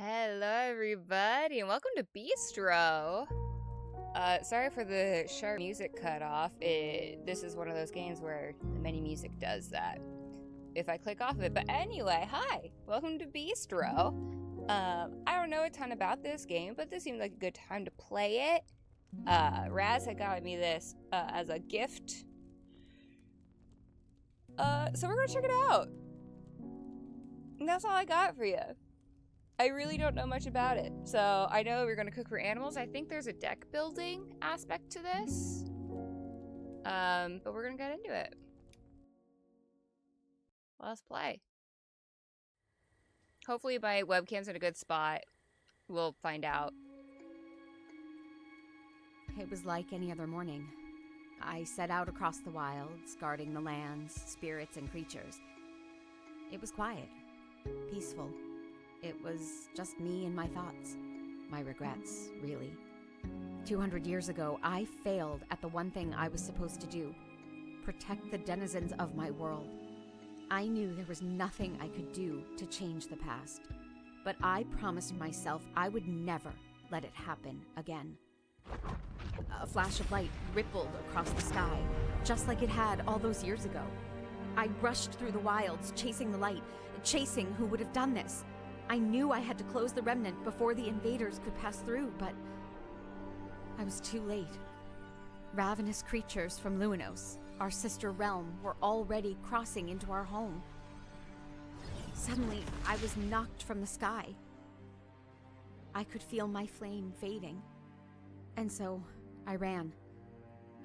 Hello, everybody, and welcome to Beastro. Sorry for the sharp music cut off. This is one of those games where the menu music does that if I click off of it. But anyway, hi, welcome to Beastro. I don't know a ton about this game, but this seemed like a good time to play it. Raz had got me this as a gift. So we're gonna check it out. And that's all I got for you. I really don't know much about it. So I know we're gonna cook for animals. I think there's a deck building aspect to this. But we're gonna get into it. Let's play. Hopefully my webcam's in a good spot. We'll find out. It was like any other morning. I set out across the wilds, guarding the lands, spirits, and creatures. It was quiet, peaceful. It was just me and my thoughts. My regrets, really. 200 years ago, I failed at the one thing I was supposed to do. Protect the denizens of my world. I knew there was nothing I could do to change the past. But I promised myself I would never let it happen again. A flash of light rippled across the sky, just like it had all those years ago. I rushed through the wilds, chasing the light, chasing who would have done this. I knew I had to close the remnant before the invaders could pass through, but I was too late. Ravenous creatures from Luinos, our sister realm, were already crossing into our home. Suddenly, I was knocked from the sky. I could feel my flame fading. And so, I ran.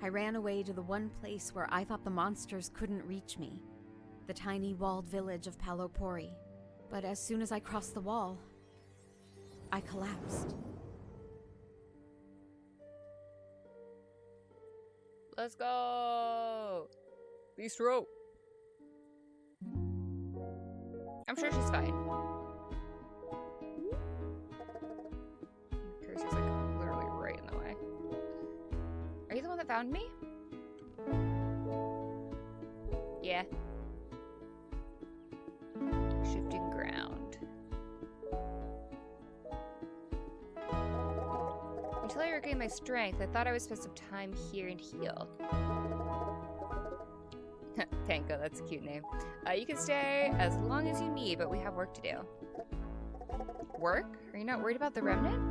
I ran away to the one place where I thought the monsters couldn't reach me. The tiny walled village of Palopori. But as soon as I crossed the wall, I collapsed. Let's go! Beastro! I'm sure she's fine. Cursor's like literally right in the way. Are you the one that found me? Yeah. Shifting ground. Until I regained my strength, I thought I would spend some time here and heal. Tanko, that's a cute name. You can stay as long as you need, but we have work to do. Work? Are you not worried about the remnant?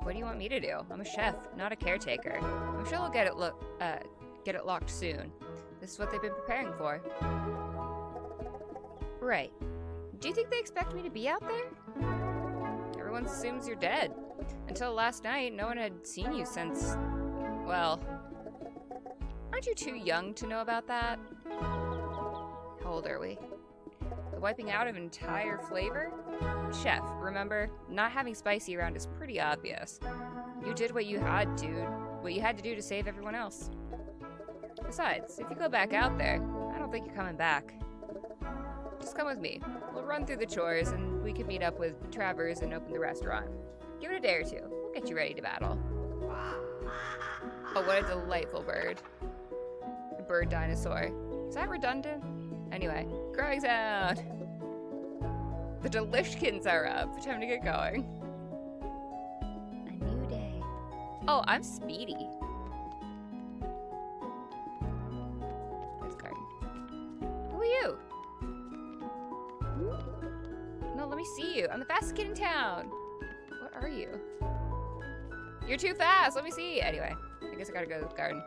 What do you want me to do? I'm a chef, not a caretaker. I'm sure we'll get it locked soon. This is what they've been preparing for. Right. Do you think they expect me to be out there? Everyone assumes you're dead. Until last night, no one had seen you since... well... aren't you too young to know about that? How old are we? The wiping out of entire flavor? Chef, remember? Not having spicy around is pretty obvious. You did what you had to do to save everyone else. Besides, if you go back out there, I don't think you're coming back. Just come with me. We'll run through the chores and we can meet up with Travers and open the restaurant. Give it a day or two. We'll get you ready to battle. Oh, what a delightful bird. A bird dinosaur. Is that redundant? Anyway, growing sound. The Delishkins are up. Time to get going. A new day. Oh, I'm speedy. This garden. Who are you? No, let me see you. I'm the fastest kid in town. What are you? You're too fast. Let me see. Anyway, I guess I gotta go to the garden.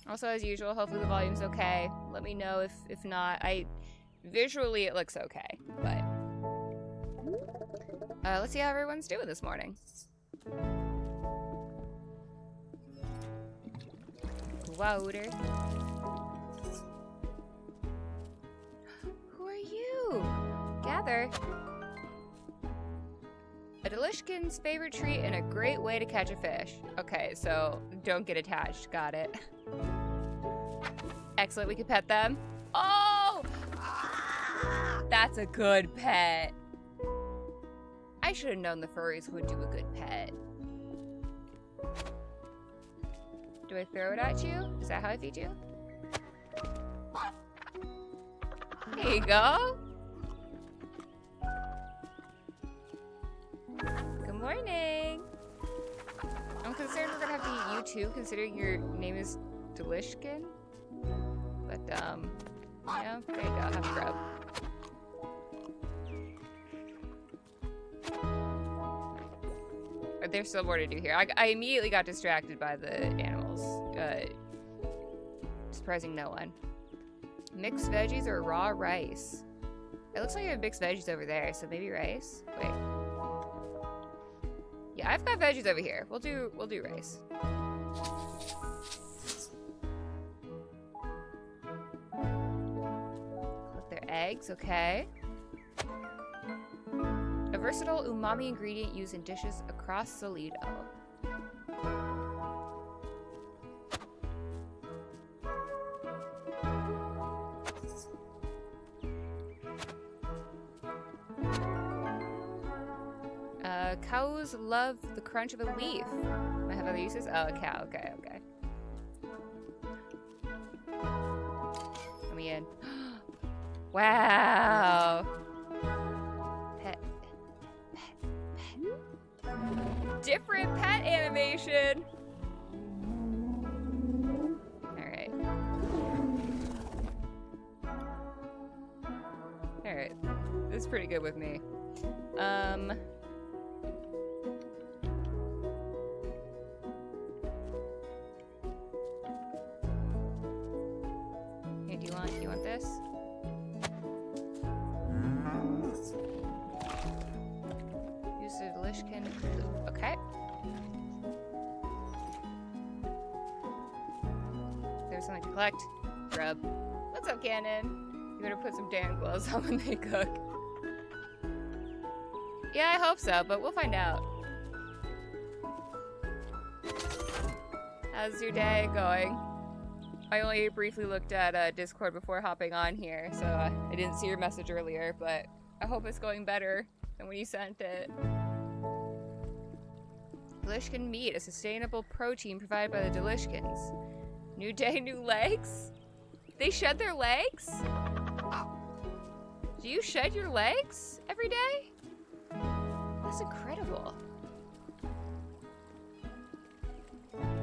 Also, as usual, hopefully the volume's okay. Let me know if not. Visually it looks okay, but let's see how everyone's doing this morning. Water. Who are you? Gather. A Delishkin's favorite treat and a great way to catch a fish. Okay, so don't get attached. Got it. Excellent, we can pet them. Oh! That's a good pet. I should have known the furries would do a good pet. Do I throw it at you? Is that how I feed you? you go. Good morning. I'm concerned we're gonna have to eat you too, considering your name is Delishkin. But, yeah, there you go, have a grub. But there's still more to do here. I immediately got distracted by the animals. Surprising no one. Mixed veggies or raw rice? It looks like you have mixed veggies over there, so maybe rice? Wait. Yeah, I've got veggies over here. We'll do rice. Cook their eggs, okay. A versatile umami ingredient used in dishes across Solido. Cows love the crunch of a leaf. Might have other uses? Oh, a cow. Okay, okay. Let me in. Wow. Pet. Different pet animation. Alright. Alright. This is pretty good with me. Hey, do you want this? Use the Lishkin. Okay. There's something to collect. Grub. What's up, Cannon? You better put some damn gloves on when they cook. Yeah, I hope so, but we'll find out. How's your day going? I only briefly looked at Discord before hopping on here, so I didn't see your message earlier, but I hope it's going better than when you sent it. Delishkin meat, a sustainable protein provided by the Delishkins. New day, new legs? They shed their legs? Do you shed your legs every day? That's incredible.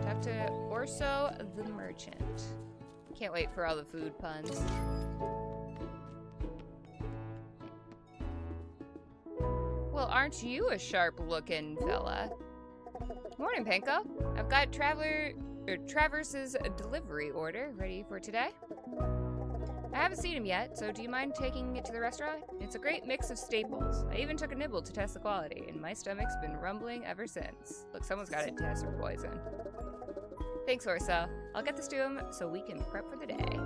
Talk to Orso the Merchant. Can't wait for all the food puns. Well, aren't you a sharp-looking fella? Morning, Penko. I've got Traverse's delivery order ready for today. I haven't seen him yet, so do you mind taking it to the restaurant? It's a great mix of staples. I even took a nibble to test the quality, and my stomach's been rumbling ever since. Look, someone's got to test for poison. Thanks, Orso. I'll get this to him so we can prep for the day.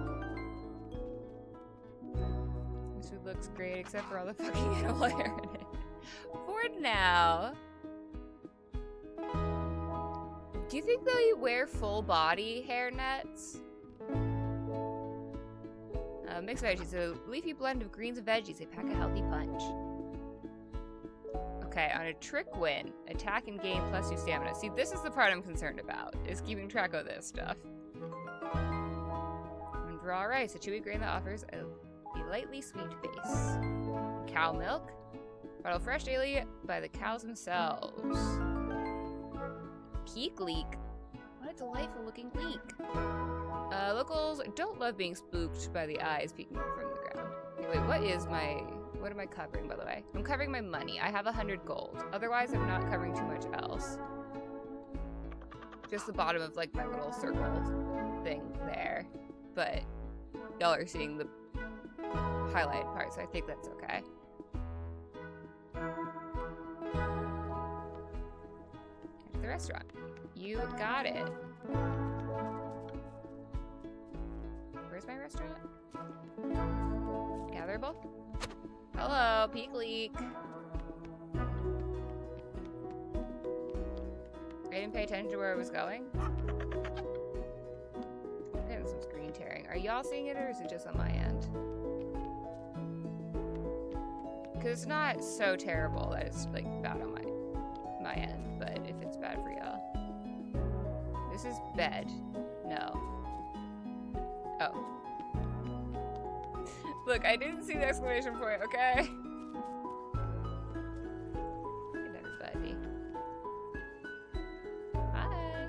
This food looks great, except for all the fucking animal hair in it. For now. Do you think they wear full body hair nets? Mixed veggies, a leafy blend of greens and veggies. They pack a healthy punch. Okay, on a trick win, attack and gain +2 stamina. See, this is the part I'm concerned about, is keeping track of this stuff. And raw rice, a chewy grain that offers a lightly sweet base. Cow milk, bottled fresh daily by the cows themselves. Peak leek. What a delightful looking leek. Locals don't love being spooked by the eyes peeking from the ground. Okay, wait, what am I covering, by the way? I'm covering my money. I have 100 gold. Otherwise, I'm not covering too much else. Just the bottom of, like, my little circle thing there. But y'all are seeing the highlight part, so I think that's okay. At the restaurant. You got it. Where's my restaurant? Gatherable? Hello, Peak Leak. I didn't pay attention to where I was going. I'm getting some screen tearing. Are y'all seeing it, or is it just on my end? Because it's not so terrible that it's like bad on my end, but if it's bad for y'all. This is bed. No. Oh. Look, I didn't see the exclamation point, okay? Good everybody. Hi.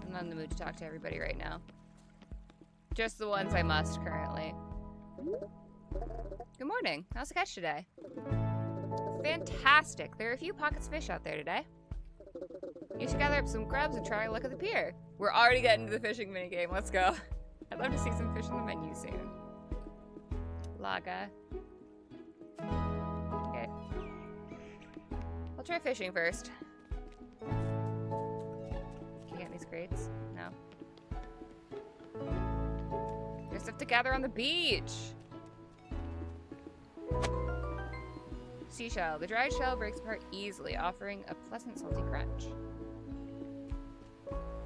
I'm not in the mood to talk to everybody right now. Just the ones I must currently. Good morning. How's the catch today? Fantastic. There are a few pockets of fish out there today. You should gather up some grubs and try a look at the pier. We're already getting to the fishing minigame. Let's go. I'd love to see some fish on the menu soon. Laga. Okay. I'll try fishing first. Can you get these crates? No. There's stuff to gather on the beach. Seashell. The dried shell breaks apart easily, offering a pleasant salty crunch.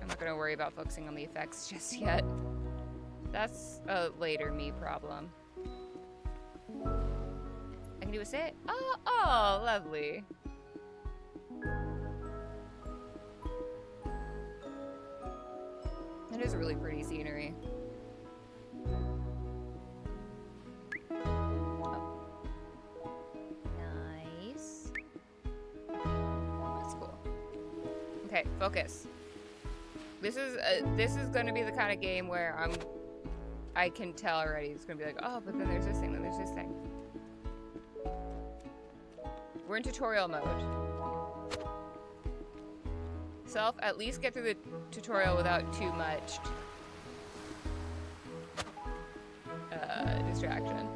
I'm not going to worry about focusing on the effects just yet. That's a later me problem. I can do a sit. Oh, lovely. That is really pretty scenery. Okay, focus. This is going to be the kind of game where I can tell already. It's going to be like, oh, but then there's this thing, then there's this thing. We're in tutorial mode. Self, at least get through the tutorial without too much distraction.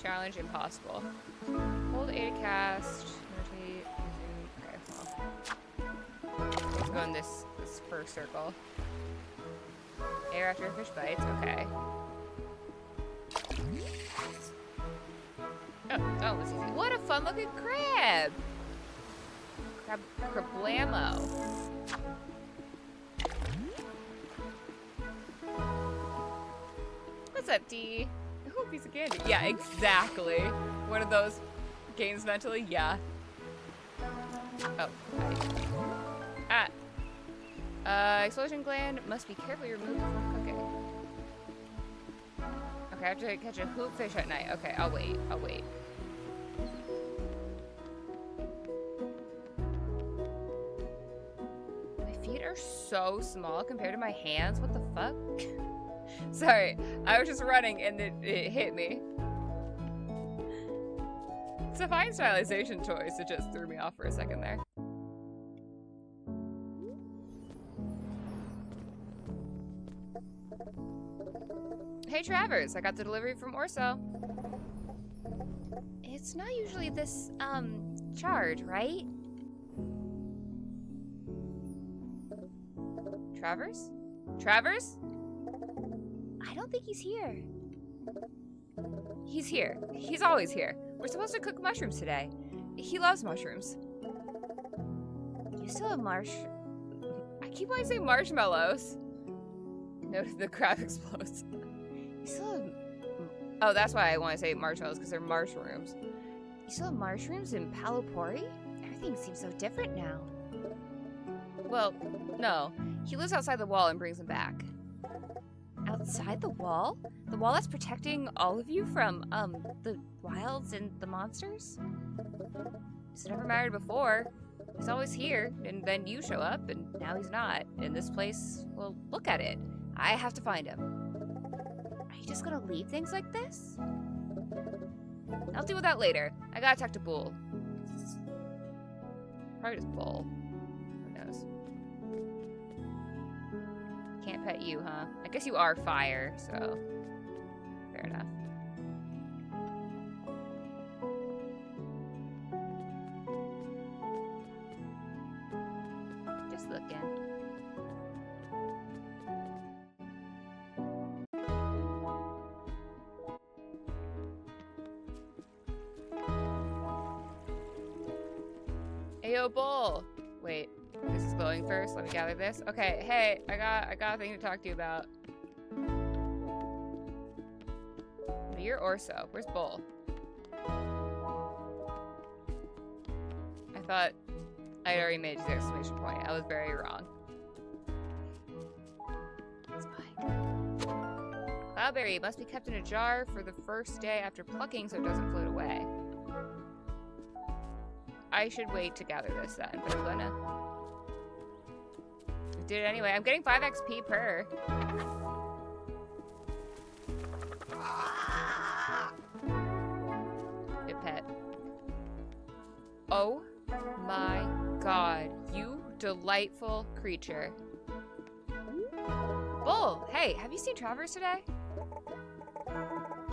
Challenge impossible. Hold A to cast. Rotate. Let's go in this first circle. Air after a fish bites, okay. Oh, that was easy. What a fun looking crab! Crablamo. What's up, D? Ooh, piece of candy. Yeah, exactly. One of those games mentally, yeah. Oh, hi. Explosion gland must be carefully removed before cooking. Okay, I have to catch a hoop fish at night. Okay, I'll wait. My feet are so small compared to my hands. What the fuck? Sorry, I was just running and it hit me. It's a fine stylization choice. It just threw me off for a second there. Hey Travers, I got the delivery from Orso. It's not usually this, charge, right? Travers? Travers? I don't think he's here. He's here. He's always here. We're supposed to cook mushrooms today. He loves mushrooms. You still have I keep wanting to say marshmallows. Notice the crab explodes. You still have... Oh, that's why I want to say marshmallows, because they're mushrooms. You still have mushrooms in Palopori? Everything seems so different now. Well, no. He lives outside the wall and brings them back. Outside the wall? The wall that's protecting all of you from, the wilds and the monsters? It's never mattered before. He's always here, and then you show up, and now he's not. And this place, well, look at it. I have to find him. Are you just gonna leave things like this? I'll deal with that later. I gotta talk to Bull. Probably just Bull. Who knows? Can't pet you, huh? I guess you are fire, so... Fair enough. Just looking. Ayo, Bull! Wait. This is glowing first. Let me gather this. Okay, hey, I got a thing to talk to you about. You're Orso. Where's Bull? I thought I'd already made the exclamation point. I was very wrong. cloudberry. It must be kept in a jar for the first day after plucking so it doesn't float away. I should wait to gather this then, but I'm gonna. I did it anyway. I'm getting 5 XP per. Good pet. Oh my god, you delightful creature. Bull, hey, have you seen Travers today?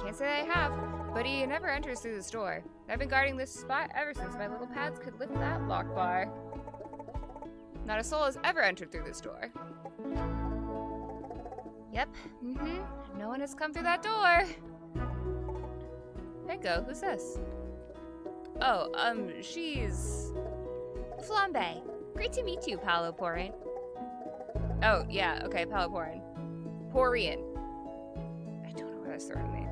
Can't say I have, but he never enters through the store. I've been guarding this spot ever since my little pads could lift that lock bar. Not a soul has ever entered through this door. Yep, no one has come through that door. Pinko, who's this? Oh, she's... Flambe. Great to meet you, Paolo Porin. Oh, yeah, okay, Paolo Porin. Porian. I don't know what I was throwing me.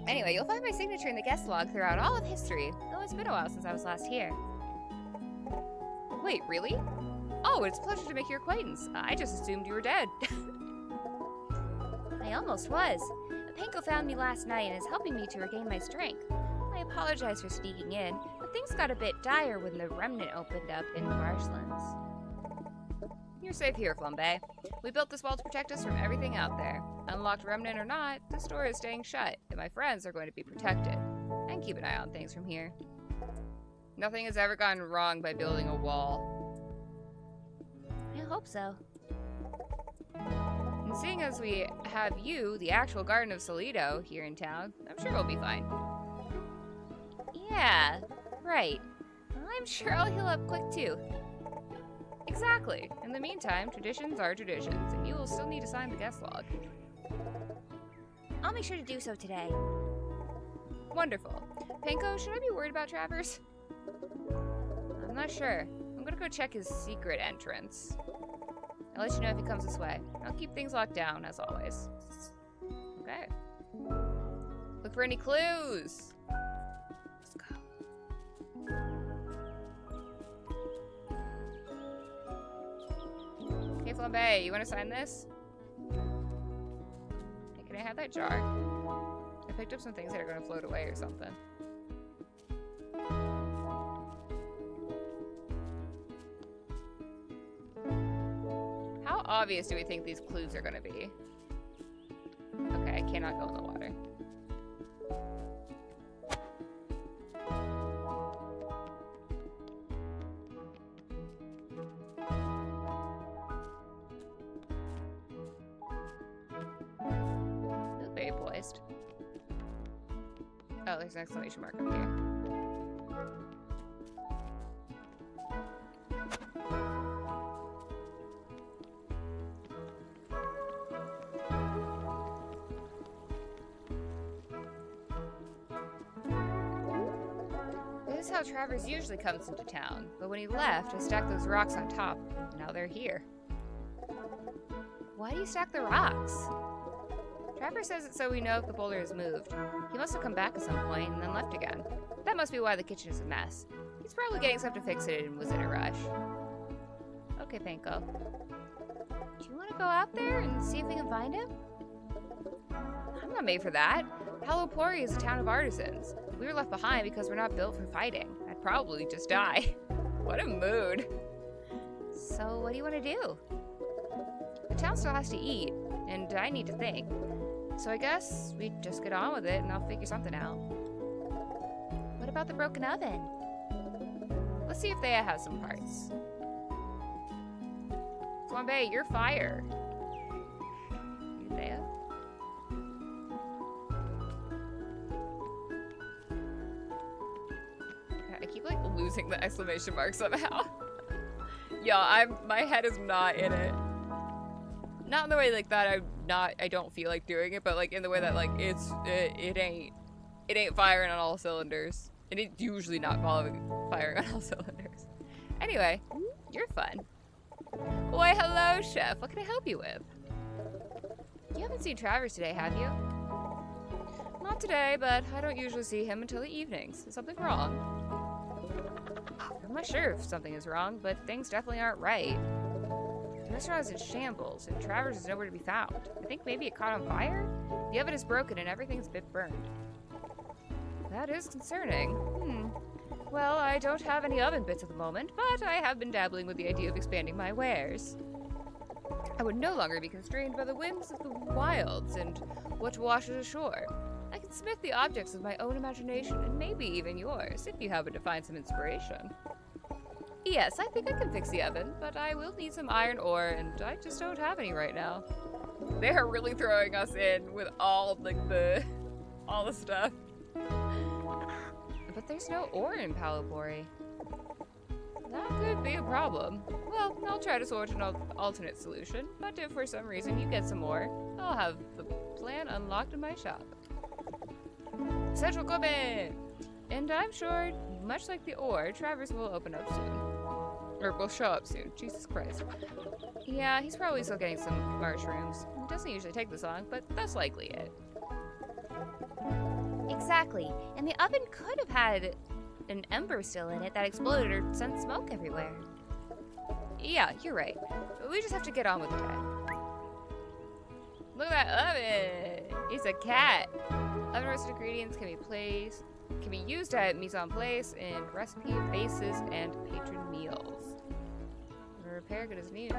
Anyway, you'll find my signature in the guest log throughout all of history, though it's been a while since I was last here. Wait, really? Oh, it's a pleasure to make your acquaintance. I just assumed you were dead. I almost was. Pinko found me last night and is helping me to regain my strength. I apologize for sneaking in, but things got a bit dire when the remnant opened up in the marshlands. You're safe here, Flambe. We built this wall to protect us from everything out there. Unlocked remnant or not, this door is staying shut, and my friends are going to be protected. And keep an eye on things from here. Nothing has ever gone wrong by building a wall. I hope so. And seeing as we have you, the actual Garden of Solido, here in town, I'm sure we'll be fine. Yeah, right. I'm sure I'll heal up quick too. Exactly. In the meantime, traditions are traditions, and you will still need to sign the guest log. I'll make sure to do so today. Wonderful. Pinko, should I be worried about Travers? I'm not sure. I'm gonna go check his secret entrance. I'll let you know if he comes this way. I'll keep things locked down, as always. Okay. Look for any clues! Let's go. Hey, Flambe, you want to sign this? Hey, can I have that jar? I picked up some things that are going to float away or something. How obvious do we think these clues are going to be? Okay, I cannot go in the water. Very poised. Oh, there's an exclamation mark up here. This is how Travers usually comes into town, but when he left, I stacked those rocks on top. Now they're here. Why do you stack the rocks? Travers says it so we know if the boulder has moved. He must have come back at some point and then left again. That must be why the kitchen is a mess. He's probably getting stuff to fix it and was in a rush. Okay, Pinko. Do you want to go out there and see if we can find him? I'm not made for that. Palopori is a town of artisans. We were left behind because we're not built for fighting. I'd probably just die. What a mood. So, what do you want to do? The town still has to eat, and I need to think. So I guess we just get on with it and I'll figure something out. What about the broken oven? Let's see if Thea has some parts. Flambe, you're fire. You, Thea? God, I keep like losing the exclamation mark somehow. Yeah, my head is not in it. Not in the way like that I don't feel like doing it, but like in the way that like it ain't firing on all cylinders. And it's usually not firing on all cylinders. Anyway, you're fun. Why, hello, chef. What can I help you with? You haven't seen Travers today, have you? Not today, but I don't usually see him until the evenings. Is something wrong? I'm not sure if something is wrong, but things definitely aren't right. The restaurant is in shambles, and Travers is nowhere to be found. I think maybe it caught on fire? The oven is broken, and everything's a bit burned. That is concerning. Well, I don't have any oven bits at the moment, but I have been dabbling with the idea of expanding my wares. I would no longer be constrained by the whims of the wilds and what washes ashore. I can smith the objects of my own imagination, and maybe even yours, if you happen to find some inspiration. Yes, I think I can fix the oven, but I will need some iron ore, and I just don't have any right now. They're really throwing us in with all the stuff. But there's no ore in Palapori. That could be a problem. Well, I'll try to sort an alternate solution, but if for some reason you get some more, I'll have the plan unlocked in my shop. Central equipment! And I'm sure, much like the ore, Travers will open up soon. Or will show up soon. Jesus Christ. Yeah, he's probably still getting some mushrooms. It doesn't usually take this long, but that's likely it. Exactly. And the oven could have had an ember still in it that exploded or sent smoke everywhere. Yeah, you're right. We just have to get on with the day. Look at that oven! It's a cat! Oven roasted ingredients can be used at mise en place in recipe bases and patron meals. The repair good as new.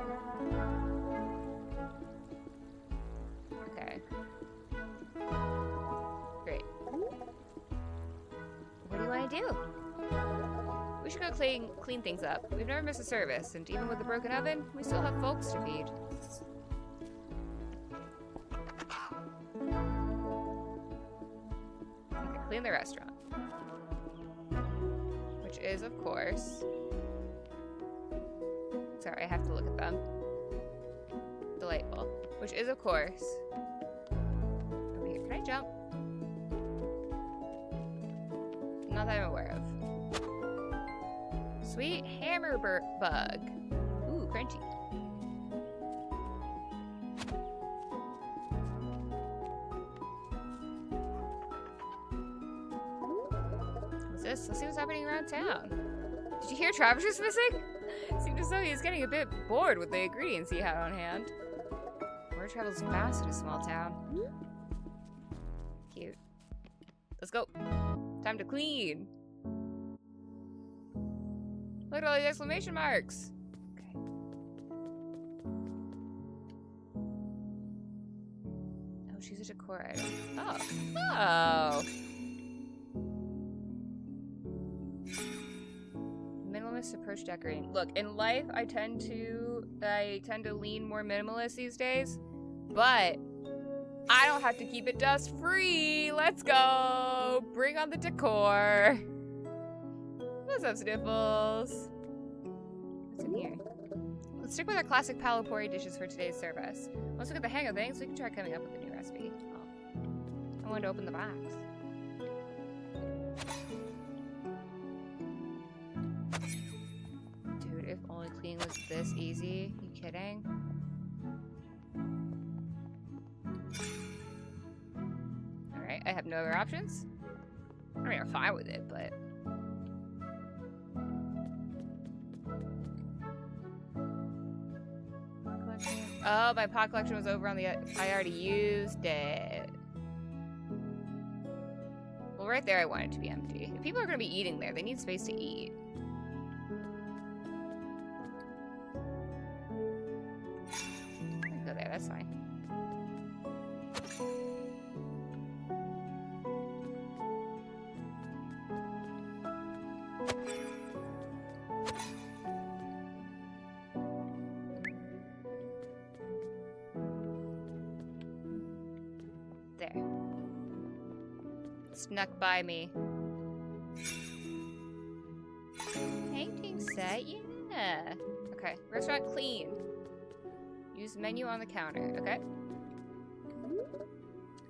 Okay. Great. What do you want to do? We should go clean things up. We've never missed a service, and even with the broken oven, we still have folks to feed. Okay, clean the restaurant. Which is, of course... Sorry, I have to look at them. Delightful. Which is, of course... Over here. Can I jump? Not that I'm aware of. Sweet hammer bug. Ooh, crunchy. What's this? Let's see what's happening around town. Did you hear Travers is missing? Seemed as though he was getting a bit bored with the ingredients he had on hand. Word travels fast in a small town. Cute. Let's go. Time to clean. Look at all these exclamation marks. Okay. Oh, she's a decor item. Oh. Oh. Minimalist approach decorating. Look, in life, I tend to lean more minimalist these days, but I don't have to keep it dust free. Let's go. Bring on the decor. What's up, Sniffles? What's in here? Let's stick with our classic Palapori dishes for today's service. Once we get the hang of things, we can try coming up with a new recipe. Oh. I wanted to open the box. Dude, if only cleaning was this easy. You kidding? Alright, I have no other options. I mean, I'm fine with it, but... Oh, my pot collection was over on the... I already used it. Well, right there I want it to be empty. If people are going to be eating there, they need space to eat. I can go there, that's fine. Snuck by me. Painting set? Yeah. Okay. Restaurant clean. Use menu on the counter. Okay.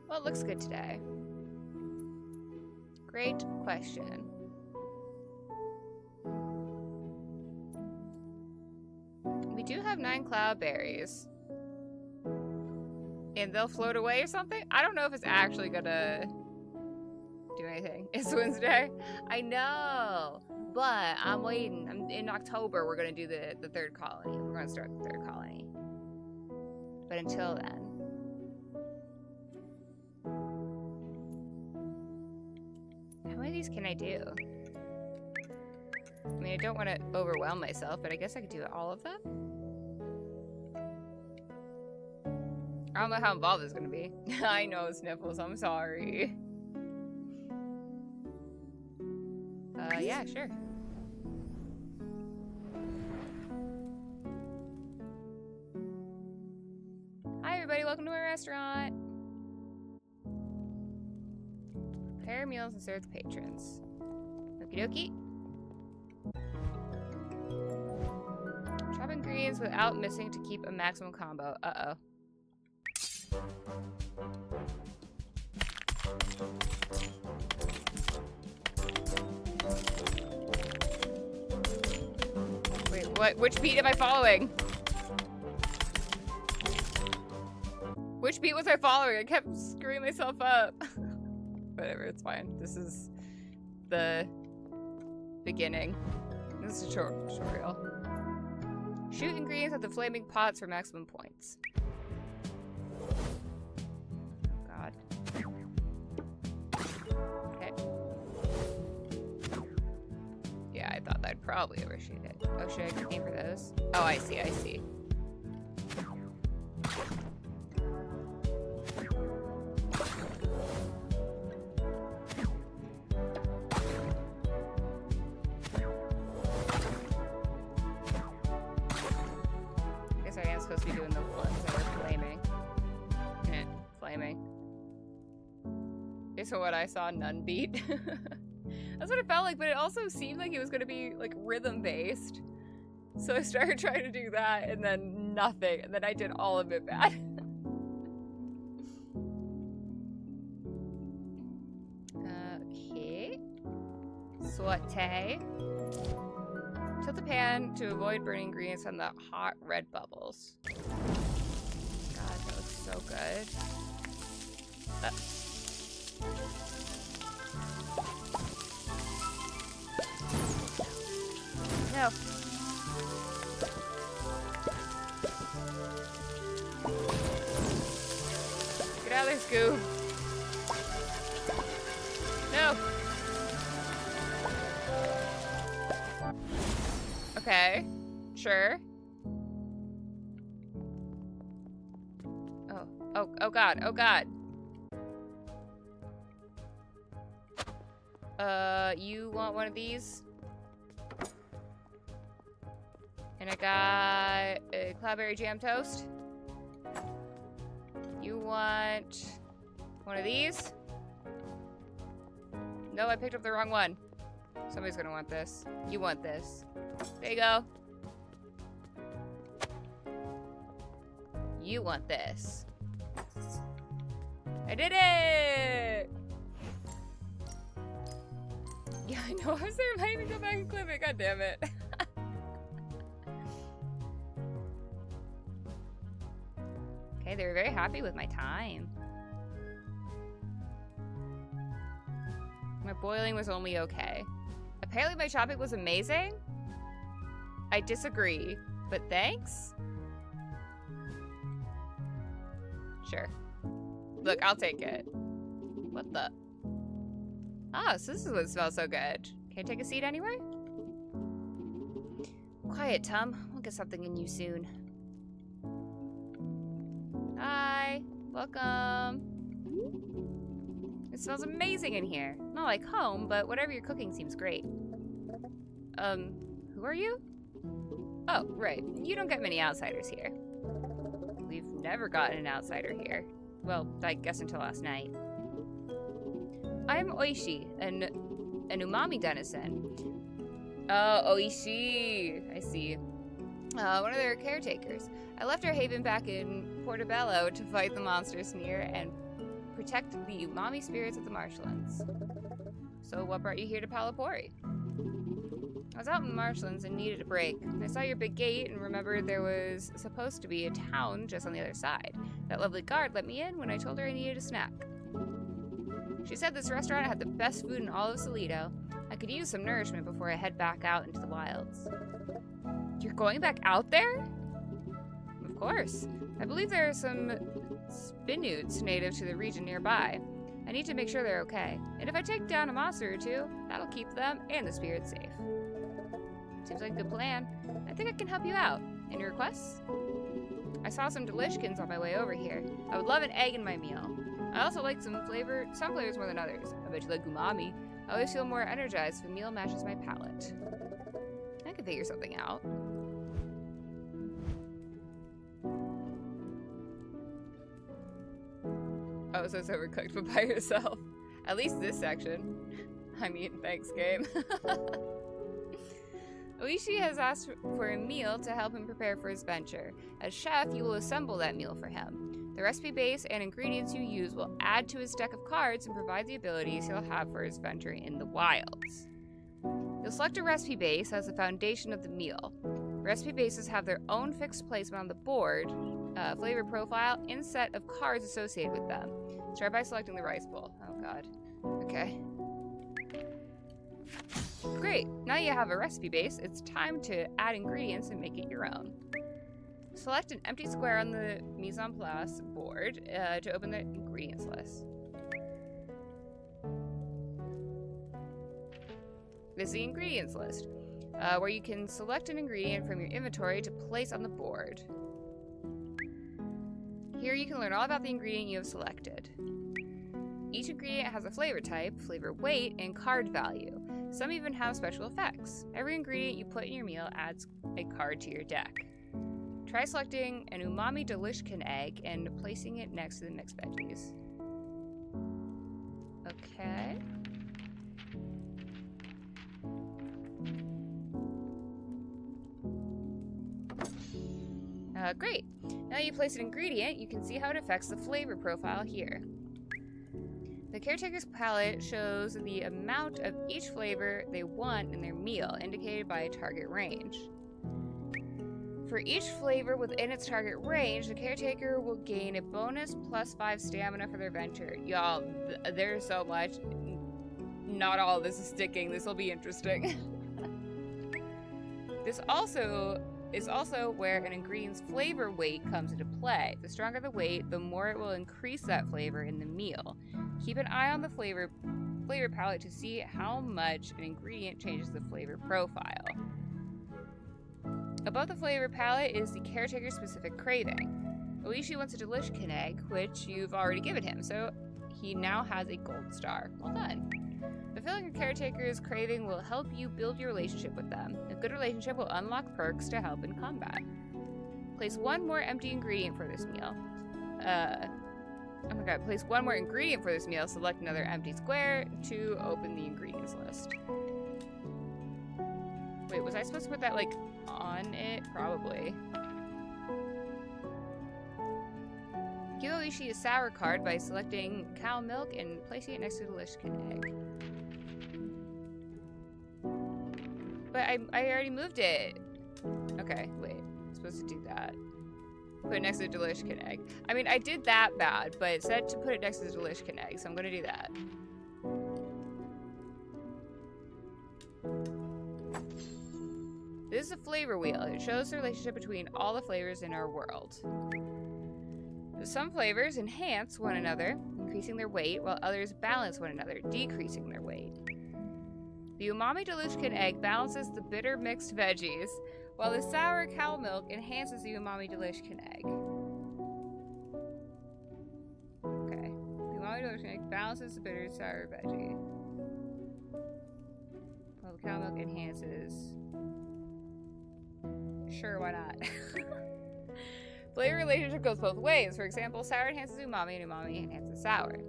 Well, it looks good today. Great question. We do have 9 cloudberries. And they'll float away or something? I don't know if it's actually gonna... do anything. It's Wednesday. I know, but I'm waiting. I'm in October we're gonna do the third colony. We're gonna start the third colony. But until then. How many of these can I do? I mean, I don't want to overwhelm myself, but I guess I could do all of them? I don't know how involved it's gonna be. I know, Sniffles, I'm sorry. Yeah, sure. Hi everybody, welcome to our restaurant. Prepare meals and serve the patrons. Okie dokie. Chop ingredients without missing to keep a maximum combo. Uh-oh. Wait, what? Which beat am I following? Which beat was I following? I kept screwing myself up. Whatever, it's fine. This is the beginning. This is a tutorial. Shoot ingredients at the flaming pots for maximum points. Oh god. Okay. Yeah, I thought I'd probably overshoot it. Oh, should I aim for those? Oh, I see, I see. Supposed to be doing the ones that are flaming. Flaming. Okay, so what I saw, none beat. That's what it felt like, but it also seemed like it was going to be like rhythm based. So I started trying to do that and then nothing. And then I did all of it bad. Okay. Saute. Tilt the pan to avoid burning ingredients on the hot red bubbles. God, that looks so good. No. Get out of there, Scoob. No. Okay, sure. Oh god, oh god. You want one of these? And I got a cloudberry jam toast. You want one of these? No, I picked up the wrong one. Somebody's gonna want this. You want this. There you go. You want this. I did it! Yeah, I know. I was there reminding me to go back and clip it. God damn it. Okay, they were very happy with my time. My boiling was only okay. Apparently my chopping was amazing. I disagree, but thanks. Sure. Look, I'll take it. What the? Ah, so this is what smells so good. Can I take a seat anywhere? Quiet, Tom. We'll get something in you soon. Hi. Welcome. It smells amazing in here. Not like home, but whatever you're cooking seems great. Who are you? Oh, right. You don't get many outsiders here. We've never gotten an outsider here. Well, I guess until last night. I'm Oishi, an umami denizen. Oh, Oishi. I see. One of their caretakers. I left our haven back in Portobello to fight the monsters near and protect the umami spirits of the marshlands. So what brought you here to Palapori? I was out in the marshlands and needed a break. I saw your big gate and remembered there was supposed to be a town just on the other side. That lovely guard let me in when I told her I needed a snack. She said this restaurant had the best food in all of Salito. I could use some nourishment before I head back out into the wilds. You're going back out there? Of course. I believe there are some spinoots native to the region nearby. I need to make sure they're okay. And if I take down a monster or two, that'll keep them and the spirits safe. Seems like a good plan. I think I can help you out. Any requests? I saw some delishkins on my way over here. I would love an egg in my meal. I also like some flavors more than others. I bet you like umami. I always feel more energized if a meal matches my palate. I can figure something out. Oh, so it's overcooked, but by yourself. At least this section. I mean, thanks, game. Oishi has asked for a meal to help him prepare for his venture. As chef, you will assemble that meal for him. The recipe base and ingredients you use will add to his deck of cards and provide the abilities he'll have for his venture in the wilds. You'll select a recipe base as the foundation of the meal. Recipe bases have their own fixed placement on the board, flavor profile, and set of cards associated with them. Start by selecting the rice bowl. Oh god. Okay. Great! Now you have a recipe base, it's time to add ingredients and make it your own. Select an empty square on the mise en place board to open the ingredients list. This is the ingredients list, where you can select an ingredient from your inventory to place on the board. Here you can learn all about the ingredient you have selected. Each ingredient has a flavor type, flavor weight, and card value. Some even have special effects. Every ingredient you put in your meal adds a card to your deck. Try selecting an umami delishkin egg and placing it next to the mixed veggies. Okay. Great. Now you place an ingredient, you can see how it affects the flavor profile here. The caretaker's palette shows the amount of each flavor they want in their meal, indicated by a target range. For each flavor within its target range, the caretaker will gain a bonus +5 stamina for their venture. Y'all, there's so much. Not all of this is sticking. This will be interesting. This is also where an ingredient's flavor weight comes into play. The stronger the weight, the more it will increase that flavor in the meal. Keep an eye on the flavor palette to see how much an ingredient changes the flavor profile. Above the flavor palette is the caretaker's specific craving. Oishi wants a delishkin egg, which you've already given him, so he now has a gold star. Well done. Fulfilling a caretaker's craving will help you build your relationship with them. A good relationship will unlock perks to help in combat. Place one more empty ingredient for this meal. Oh my god, place one more ingredient for this meal, select another empty square to open the ingredients list. Wait, was I supposed to put that, like, on it? Probably. Give Oishi a sour card by selecting cow milk and placing it next to the delishkin egg. But I already moved it. Okay, wait. I'm supposed to do that. Put it next to the delishkin egg. I mean, I did that bad, but it said to put it next to the delishkin egg, so I'm gonna do that. This is a flavor wheel. It shows the relationship between all the flavors in our world. Some flavors enhance one another, increasing their weight, while others balance one another, decreasing their weight. The umami delishkin egg balances the bitter mixed veggies, while the sour cow milk enhances the umami delishkin egg. Okay. The umami delishkin egg balances the bitter sour veggie, while the cow milk enhances... Sure, why not? Flavor relationship goes both ways. For example, sour enhances umami and umami enhances sour.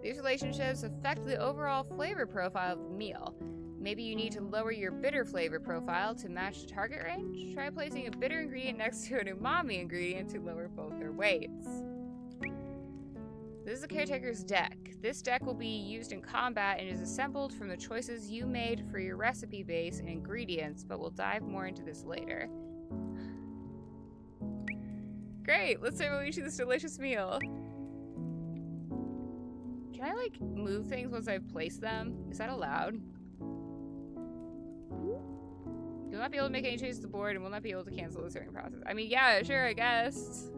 These relationships affect the overall flavor profile of the meal. Maybe you need to lower your bitter flavor profile to match the target range. Try placing a bitter ingredient next to an umami ingredient to lower both their weights. This is the caretaker's deck. This deck will be used in combat and is assembled from the choices you made for your recipe base and ingredients, but we'll dive more into this later. Great! Let's serve Oishi this delicious meal. Can I, like, move things once I've placed them? Is that allowed? You'll not be able to make any changes to the board and will not be able to cancel the sorting process. I mean, yeah, sure, I guess.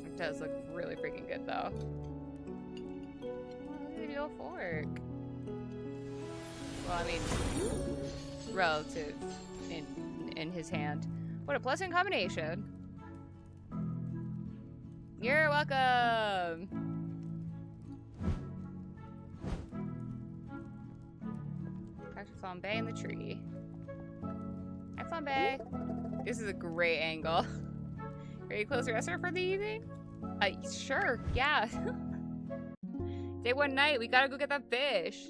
It does look really freaking good, though. Oh, look at the old fork. Well, I mean, relative in his hand. What a pleasant combination. You're welcome. Dr. Flambe in the tree. Hi, Flambe. This is a great angle. Are you close to restaurant for the evening? Sure, yeah. Day one night, we gotta go get that fish.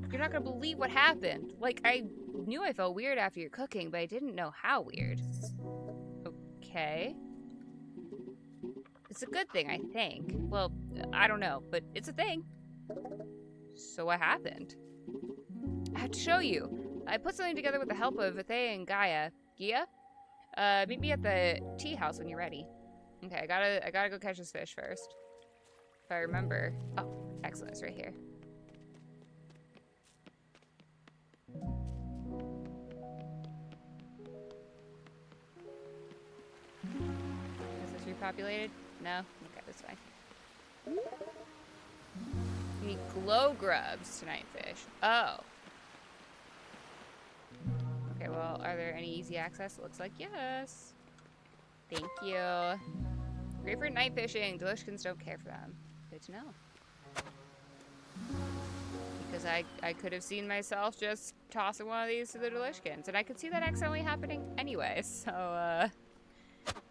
You're not gonna believe what happened. Like, I knew I felt weird after your cooking, but I didn't know how weird. Okay. It's a good thing, I think. Well, I don't know, but it's a thing. So what happened? I have to show you. I put something together with the help of Athea and Gaia. Gia? Meet me at the tea house when you're ready. Okay, I gotta go catch this fish first. If I remember. Oh, excellent, it's right here. Is this repopulated? No? Okay, that's fine. You need glow grubs to night fish. Oh. Okay, well, are there any easy access? It looks like yes. Thank you. Great for night fishing. Delishkins don't care for them. Good to know. Because I could have seen myself just tossing one of these to the Delishkins. And I could see that accidentally happening anyway. So,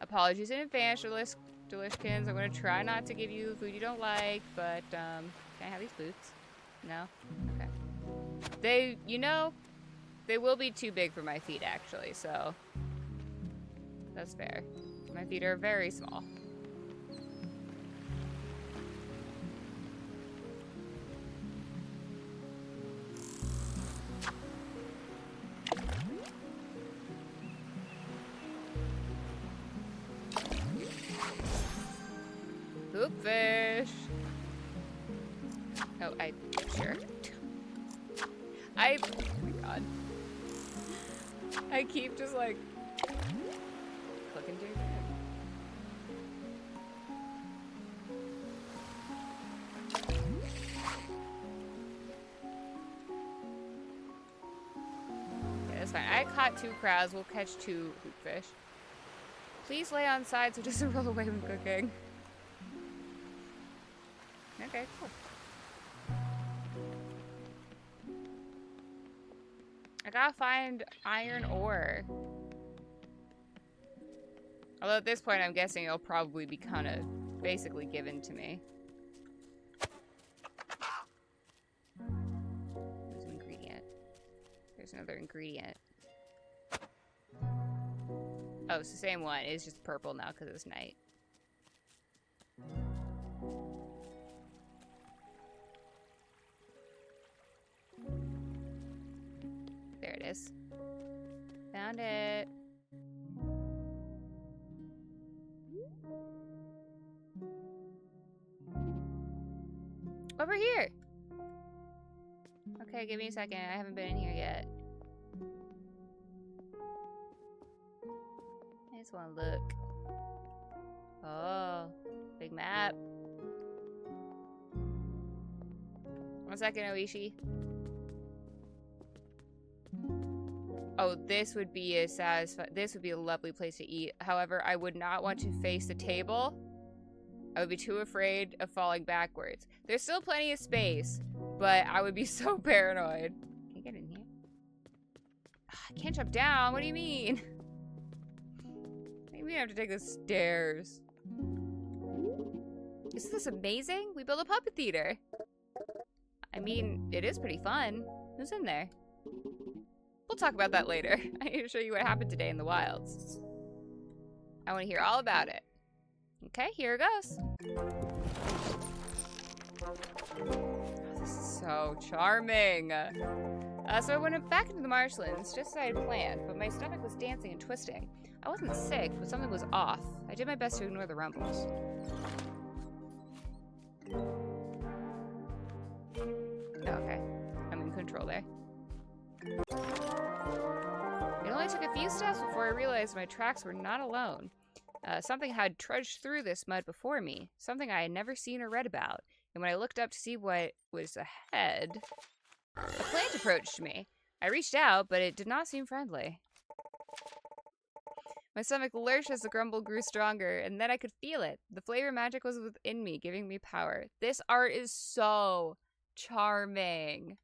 apologies in advance, Delishkins. I'm going to try not to give you food you don't like. But, can I have these boots? No? Okay. They, you know, they will be too big for my feet, actually. So, that's fair. My feet are very small. Hoopfish. Oh, sure. Oh my god. I keep just like clicking through there. Okay, that's fine. I caught 2 crabs. We'll catch 2 hoopfish. Please lay on side so it doesn't roll away when cooking. Okay, cool. I gotta find iron ore. Although at this point I'm guessing it'll probably be kind of basically given to me. There's an ingredient. There's another ingredient. Oh, it's the same one. It's just purple now because it's night. There it is. Found it. Over here. Okay, give me a second. I haven't been in here yet. I just want to look. Oh, big map. 1 second, Oishi. Oh, this would be a this would be a lovely place to eat. However, I would not want to face the table. I would be too afraid of falling backwards. There's still plenty of space, but I would be so paranoid. Can you get in here? I can't jump down. What do you mean? Maybe I have to take the stairs. Isn't this amazing? We built a puppet theater. I mean, it is pretty fun. Who's in there? We'll talk about that later. I need to show you what happened today in the wilds. I want to hear all about it. Okay, here it goes. Oh, this is so charming. So I went back into the marshlands just as I had planned, but my stomach was dancing and twisting. I wasn't sick, but something was off. I did my best to ignore the rumbles. Okay, I'm in control there. It only took a few steps before I realized my tracks were not alone. Something had trudged through this mud before me, something I had never seen or read about. And when I looked up to see what was ahead, a plant approached me. I reached out, but it did not seem friendly. My stomach lurched as the grumble grew stronger, and then I could feel it. The flavor magic was within me, giving me power. This art is so charming.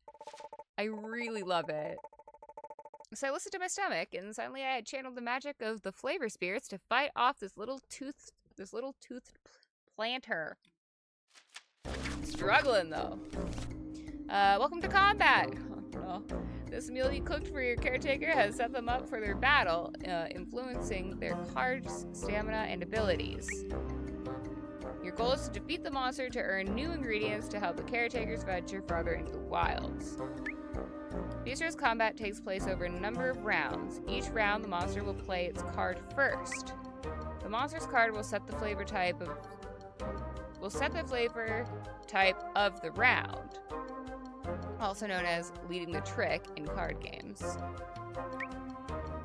I really love it. So I listened to my stomach, and suddenly I had channeled the magic of the flavor spirits to fight off this little toothed planter. Struggling though. Welcome to combat. Oh, no. This meal you cooked for your caretaker has set them up for their battle, influencing their cards, stamina, and abilities. Your goal is to defeat the monster to earn new ingredients to help the caretakers venture farther into the wilds. Beastro's combat takes place over a number of rounds. Each round, the monster will play its card first. The monster's card will set the flavor type of the round, also known as leading the trick in card games.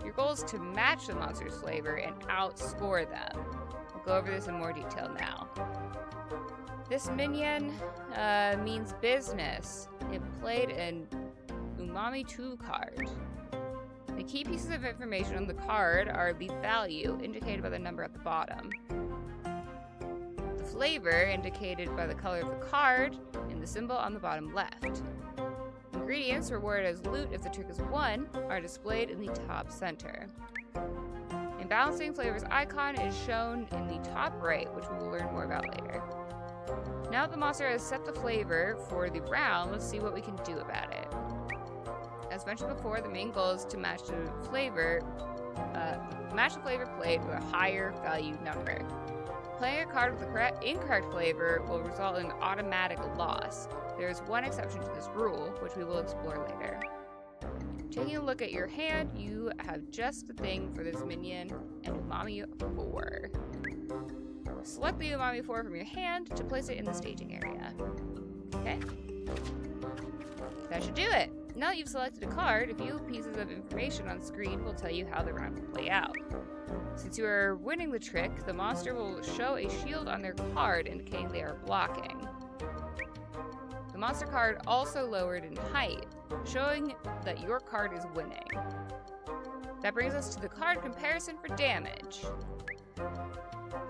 Your goal is to match the monster's flavor and outscore them. We'll go over this in more detail now. This minion means business. It played an Umami 2 card. The key pieces of information on the card are the value, indicated by the number at the bottom, the flavor, indicated by the color of the card, and the symbol on the bottom left. Ingredients, rewarded as loot if the trick is won, are displayed in the top center. A balancing flavors icon is shown in the top right, which we will learn more about later. Now that the monster has set the flavor for the round, let's see what we can do about it. As mentioned before, the main goal is to match the flavor played with a higher value number. Playing a card with the incorrect flavor will result in automatic loss. There is one exception to this rule, which we will explore later. Taking a look at your hand, you have just the thing for this minion, and Umami 4. Select the Umami 4 from your hand to place it in the staging area. Okay? That should do it. Now that you've selected a card, a few pieces of information on screen will tell you how the round will play out. Since you are winning the trick, the monster will show a shield on their card indicating they are blocking. The monster card also lowered in height, showing that your card is winning. That brings us to the card comparison for damage.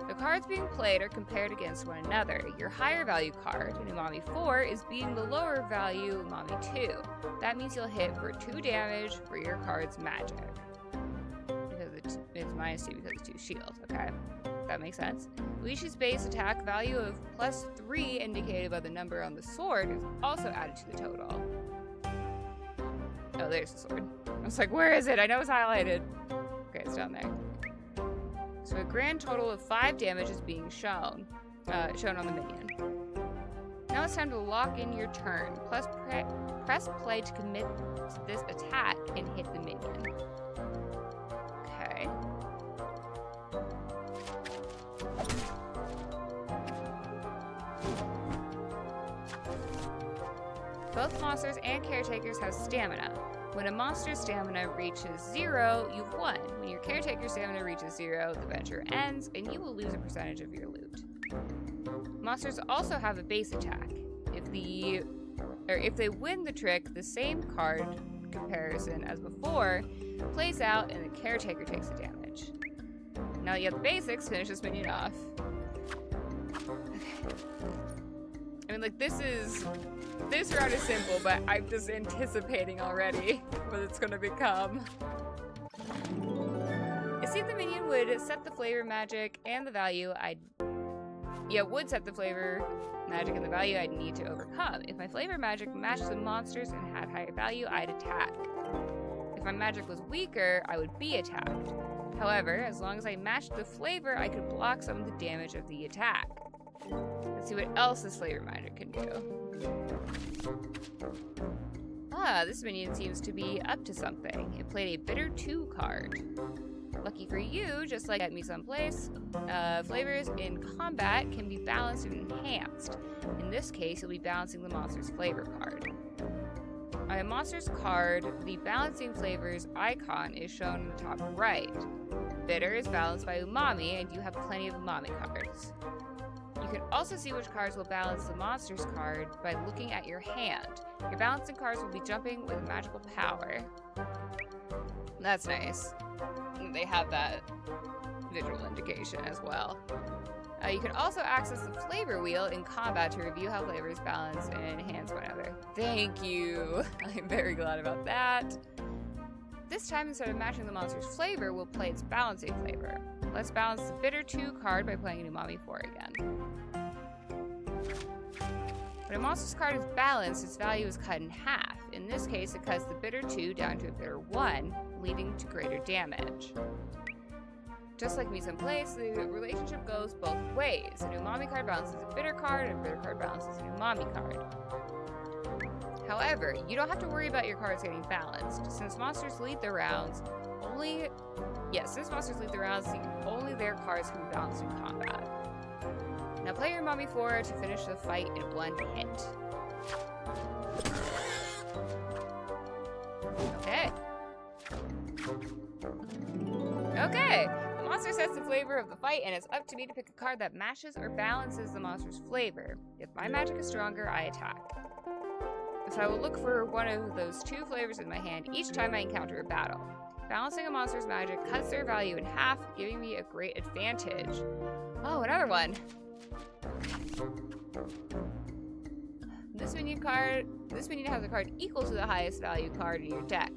The cards being played are compared against one another. Your higher value card, an Umami 4, is beating the lower value Umami 2. That means you'll hit for 2 damage for your card's magic. Because it's -2 because it's 2 shields, okay? That makes sense. Leashy's base attack value of +3, indicated by the number on the sword, is also added to the total. Oh, there's the sword. I was like, where is it? I know it's highlighted. Okay, it's down there. So a grand total of 5 damage is being shown on the minion. Now it's time to lock in your turn. Press play to commit to this attack and hit the minion. Okay. Both monsters and caretakers have stamina. When a monster's stamina reaches 0, you've won. When your caretaker's stamina reaches 0, the venture ends, and you will lose a percentage of your loot. Monsters also have a base attack. If they win the trick, the same card comparison as before plays out, and the caretaker takes the damage. Now that you have the basics, finish this minion off. Okay. I mean, like, this round is simple, but I'm just anticipating already what it's gonna become. It seemed the minion would set the flavor magic and the value I'd need to overcome. If my flavor magic matched the monsters and had higher value, I'd attack. If my magic was weaker, I would be attacked. However, as long as I matched the flavor, I could block some of the damage of the attack. The Let's see what else this flavor magic can do. Ah, this minion seems to be up to something. It played a Bitter 2 card. Lucky for you, just like at Mise en Place, flavors in combat can be balanced and enhanced. In this case, you'll be balancing the monster's flavor card. On a monster's card, the balancing flavors icon is shown in the top right. Bitter is balanced by umami, and you have plenty of umami cards. You can also see which cards will balance the monster's card by looking at your hand. Your balancing cards will be jumping with magical power. That's nice. They have that visual indication as well. You can also access the flavor wheel in combat to review how flavors balance and enhance one another. Thank you! I'm very glad about that. This time, instead of matching the monster's flavor, we'll play its balancing flavor. Let's balance the Bitter 2 card by playing an Umami 4 again. When a monster's card is balanced, its value is cut in half. In this case, it cuts the Bitter 2 down to a Bitter 1, leading to greater damage. Just like Mise en Place, the relationship goes both ways. An Umami card balances a Bitter card, and a Bitter card balances an Umami card. However, you don't have to worry about your cards getting balanced. Since monsters lead the rounds, only their cards can be balanced in combat. Now play your Umami 4 to finish the fight in one hit. Okay. The monster sets the flavor of the fight, and it's up to me to pick a card that matches or balances the monster's flavor. If my magic is stronger, I attack. So I will look for one of those two flavors in my hand each time I encounter a battle. Balancing a monster's magic cuts their value in half, giving me a great advantage. Oh, another one! This minion has a card equal to the highest value card in your deck.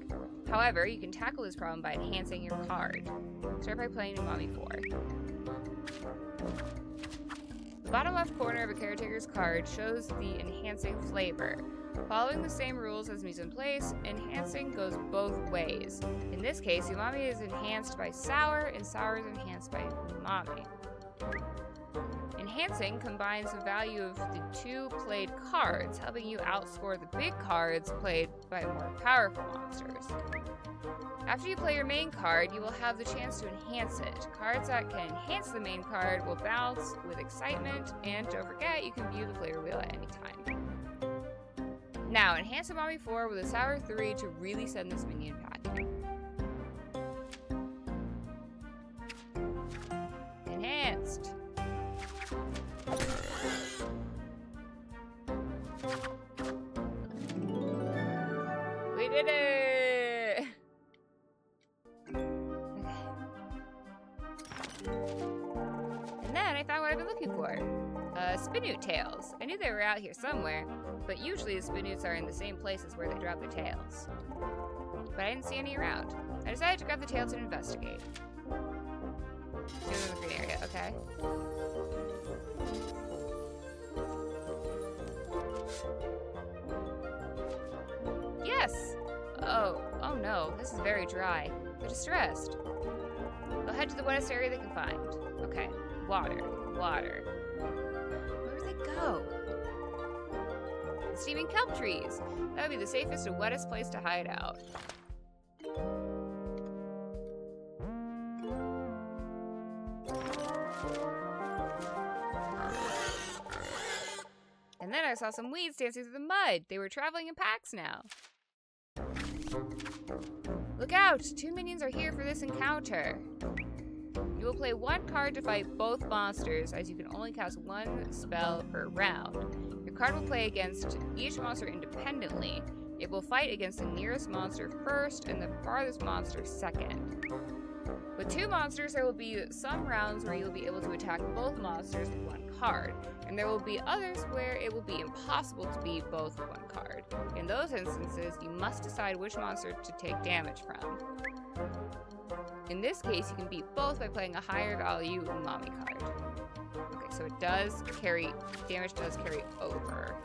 However, you can tackle this problem by enhancing your card. Start by playing Umami 4. The bottom left corner of a caretaker's card shows the enhancing flavor. Following the same rules as Mise en Place, enhancing goes both ways. In this case, umami is enhanced by sour, and sour is enhanced by umami. Enhancing combines the value of the two played cards, helping you outscore the big cards played by more powerful monsters. After you play your main card, you will have the chance to enhance it. Cards that can enhance the main card will bounce with excitement, and don't forget, you can view the flavor wheel at any time. Now, enhance Umami 4 with a Sour 3 to really send this minion packing. Enhanced. We did it! And then I found what I've been looking for. Spinoot tails. I knew they were out here somewhere, but usually the Spinoots are in the same places where they drop their tails. But I didn't see any around. I decided to grab the tails and investigate. See them in the green area, okay. Yes! Oh no, this is very dry. They're distressed. They'll head to the wettest area they can find. Okay, water. Where would they go? Steaming kelp trees. That would be the safest and wettest place to hide out. And then I saw some weeds dancing through the mud. They were traveling in packs now. Look out! 2 minions are here for this encounter. You will play 1 card to fight both monsters, as you can only cast 1 spell per round. Your card will play against each monster independently. It will fight against the nearest monster first and the farthest monster second. With 2 monsters, there will be some rounds where you'll be able to attack both monsters with 1 card, and there will be others where it will be impossible to beat both with 1 card. In those instances, you must decide which monster to take damage from. In this case, you can beat both by playing a higher value umami card. Okay, so damage does carry over.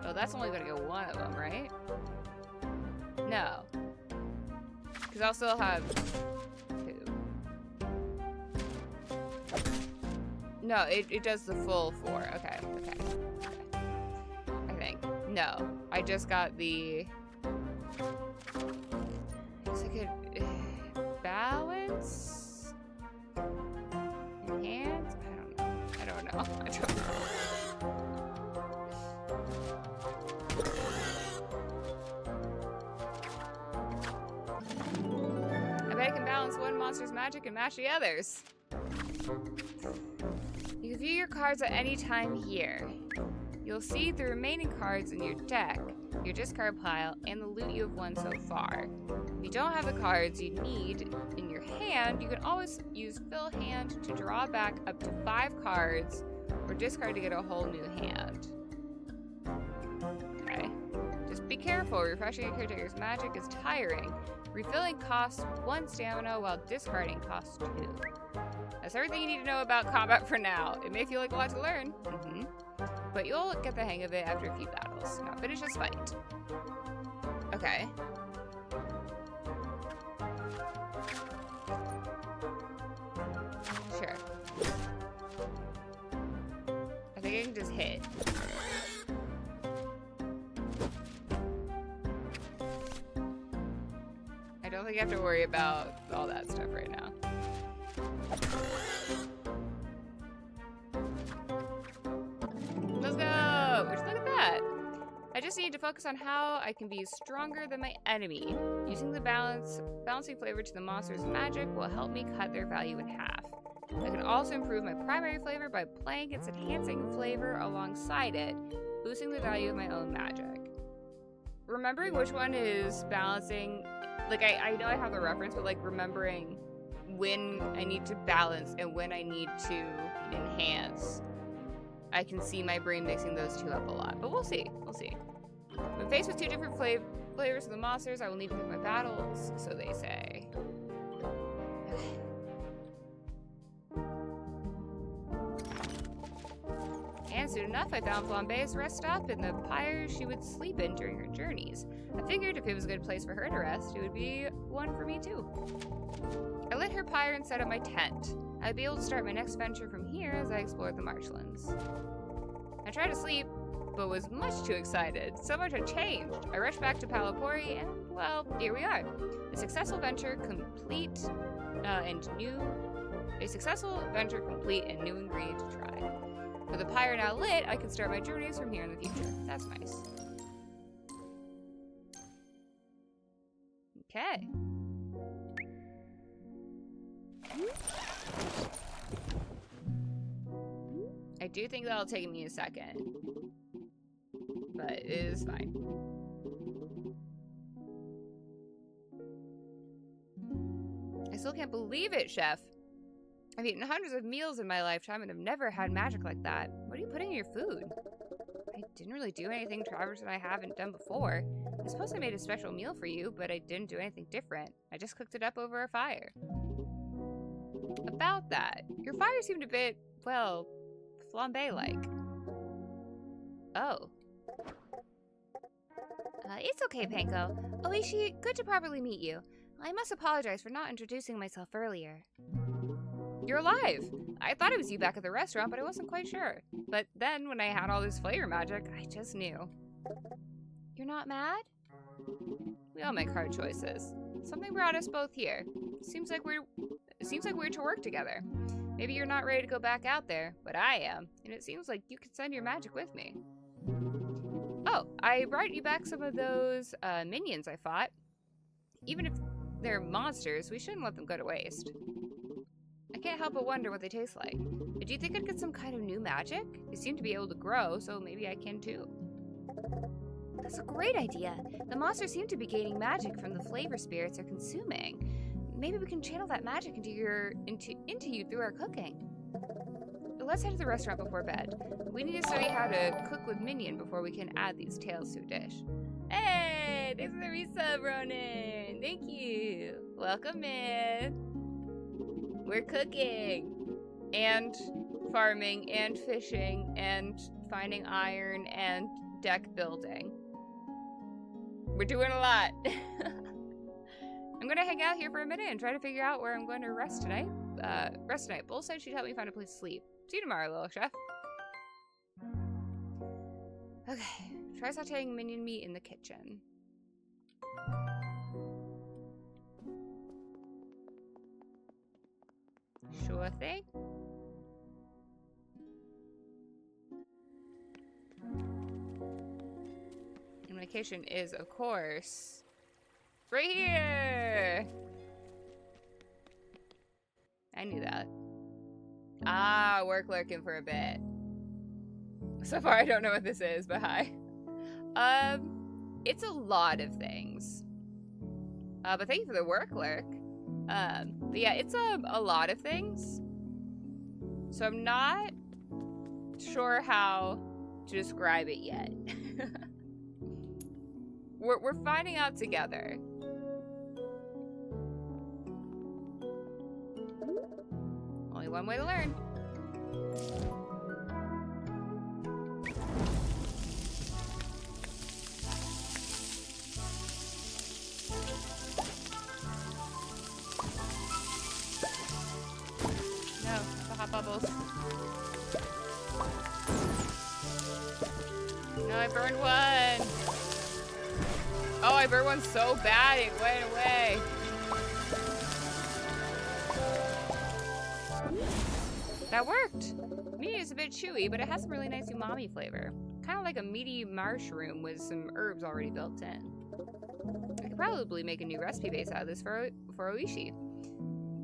Oh, that's only gonna go 1 of them, right? No. Because I'll still have 2. No, it does the full 4. Okay. I think. No, I just got the... It's like a balance? Enhance? I don't know. I bet I can balance one monster's magic and match the others. You can view your cards at any time here. You'll see the remaining cards in your deck, your discard pile, and the loot you have won so far. If you don't have the cards you need in your hand, you can always use fill hand to draw back up to 5 cards, or discard to get a whole new hand. Okay. Just be careful, refreshing a caretaker's magic is tiring. Refilling costs 1 stamina, while discarding costs 2. That's everything you need to know about combat for now. It may feel like a lot to learn, but you'll get the hang of it after a few battles. Now finish this fight. Okay. Sure. I think I can just hit. I don't think I have to worry about all that stuff right now. Let's go! Look at that! I just need to focus on how I can be stronger than my enemy. Using the balancing flavor to the monster's magic will help me cut their value in half. I can also improve my primary flavor by playing its enhancing flavor alongside it, boosting the value of my own magic. Remembering which one is balancing, like I know I have the reference, but like remembering when I need to balance and when I need to enhance. I can see my brain mixing those two up a lot, but we'll see. When faced with 2 different flavors of the monsters, I will need to pick my battles, so they say. And soon enough, I found Flambe's rest stop in the pyre she would sleep in during her journeys. I figured if it was a good place for her to rest, it would be one for me too. I lit her pyre and set up my tent. I'd be able to start my next venture from here as I explored the marshlands. I tried to sleep, but was much too excited. So much had changed. I rushed back to Palapori, and, well, here we are. A successful venture complete and new ingredient to try. With the pyre now lit, I can start my journeys from here in the future. That's nice. Okay. I do think that'll take me a second, but it is fine. I still can't believe it, Chef. I've eaten hundreds of meals in my lifetime and have never had magic like that. What are you putting in your food? I didn't really do anything Travers and I haven't done before. I suppose I made a special meal for you, but I didn't do anything different. I just cooked it up over a fire. About that, your fire seemed a bit, well, flambe-like. Oh. It's okay, Panko. Oishi, good to properly meet you. I must apologize for not introducing myself earlier. You're alive! I thought it was you back at the restaurant, but I wasn't quite sure. But then, when I had all this flavor magic, I just knew. You're not mad? We all make hard choices. Something brought us both here. It seems like we're to work together. Maybe you're not ready to go back out there, but I am, and it seems like you could send your magic with me. Oh, I brought you back some of those minions I fought. Even if they're monsters, we shouldn't let them go to waste. I can't help but wonder what they taste like. Do you think I'd get some kind of new magic? They seem to be able to grow, so maybe I can too. That's a great idea. The monsters seem to be gaining magic from the flavor spirits they're consuming. Maybe we can channel that magic into you through our cooking. Let's head to the restaurant before bed. We need to study how to cook with minion before we can add these tails to a dish. Hey, thanks for the resub, Ronan. Thank you. Welcome in. We're cooking and farming and fishing and finding iron and deck building. We're doing a lot. I'm gonna hang out here for a minute and try to figure out where I'm going to rest tonight. Bull said she'd help me find a place to sleep. See you tomorrow, little chef. Okay, try sauteing minion meat in the kitchen. Sure thing. And my kitchen is, of course, right here. I knew that. Ah, work lurking for a bit. So far, I don't know what this is, but hi. It's a lot of things. But thank you for the work lurk. But yeah, it's a lot of things. So I'm not sure how to describe it yet. We're finding out together. Only one way to learn. No, the hot bubbles. No, I burned one. Oh, I burned one so bad it went away. That worked. Meat is a bit chewy, but it has some really nice umami flavor. Kind of like a meaty mushroom with some herbs already built in. I could probably make a new recipe base out of this for Oishi.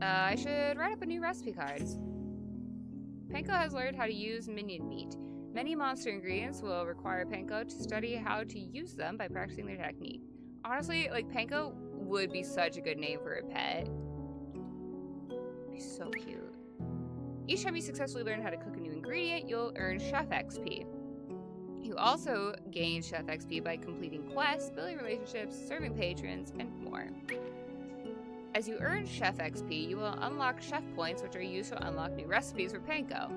I should write up a new recipe card. Panko has learned how to use minion meat. Many monster ingredients will require Panko to study how to use them by practicing their technique. Honestly, like, Panko would be such a good name for a pet. He's so cute. Each time you successfully learn how to cook a new ingredient, you'll earn Chef XP. You also gain Chef XP by completing quests, building relationships, serving patrons, and more. As you earn Chef XP, you will unlock Chef Points, which are used to unlock new recipes for Panko.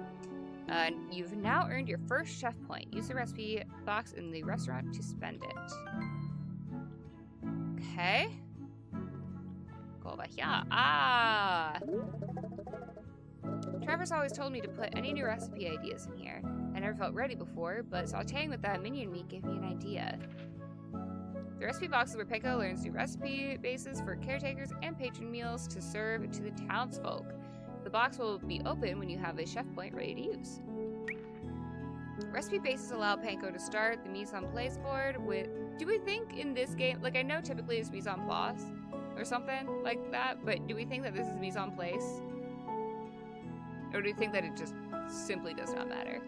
You've now earned your first Chef Point. Use the recipe box in the restaurant to spend it. Okay. Go over here. Ah! Travis always told me to put any new recipe ideas in here. I never felt ready before, but sauteing with that minion meat gave me an idea. The recipe box is where Panko learns new recipe bases for caretakers and patron meals to serve to the townsfolk. The box will be open when you have a chef point ready to use. Recipe bases allow Panko to start the mise en place board with... Do we think in this game... Like, I know typically it's mise en place or something like that, but do we think that this is mise en place? Or do you think that it just simply does not matter?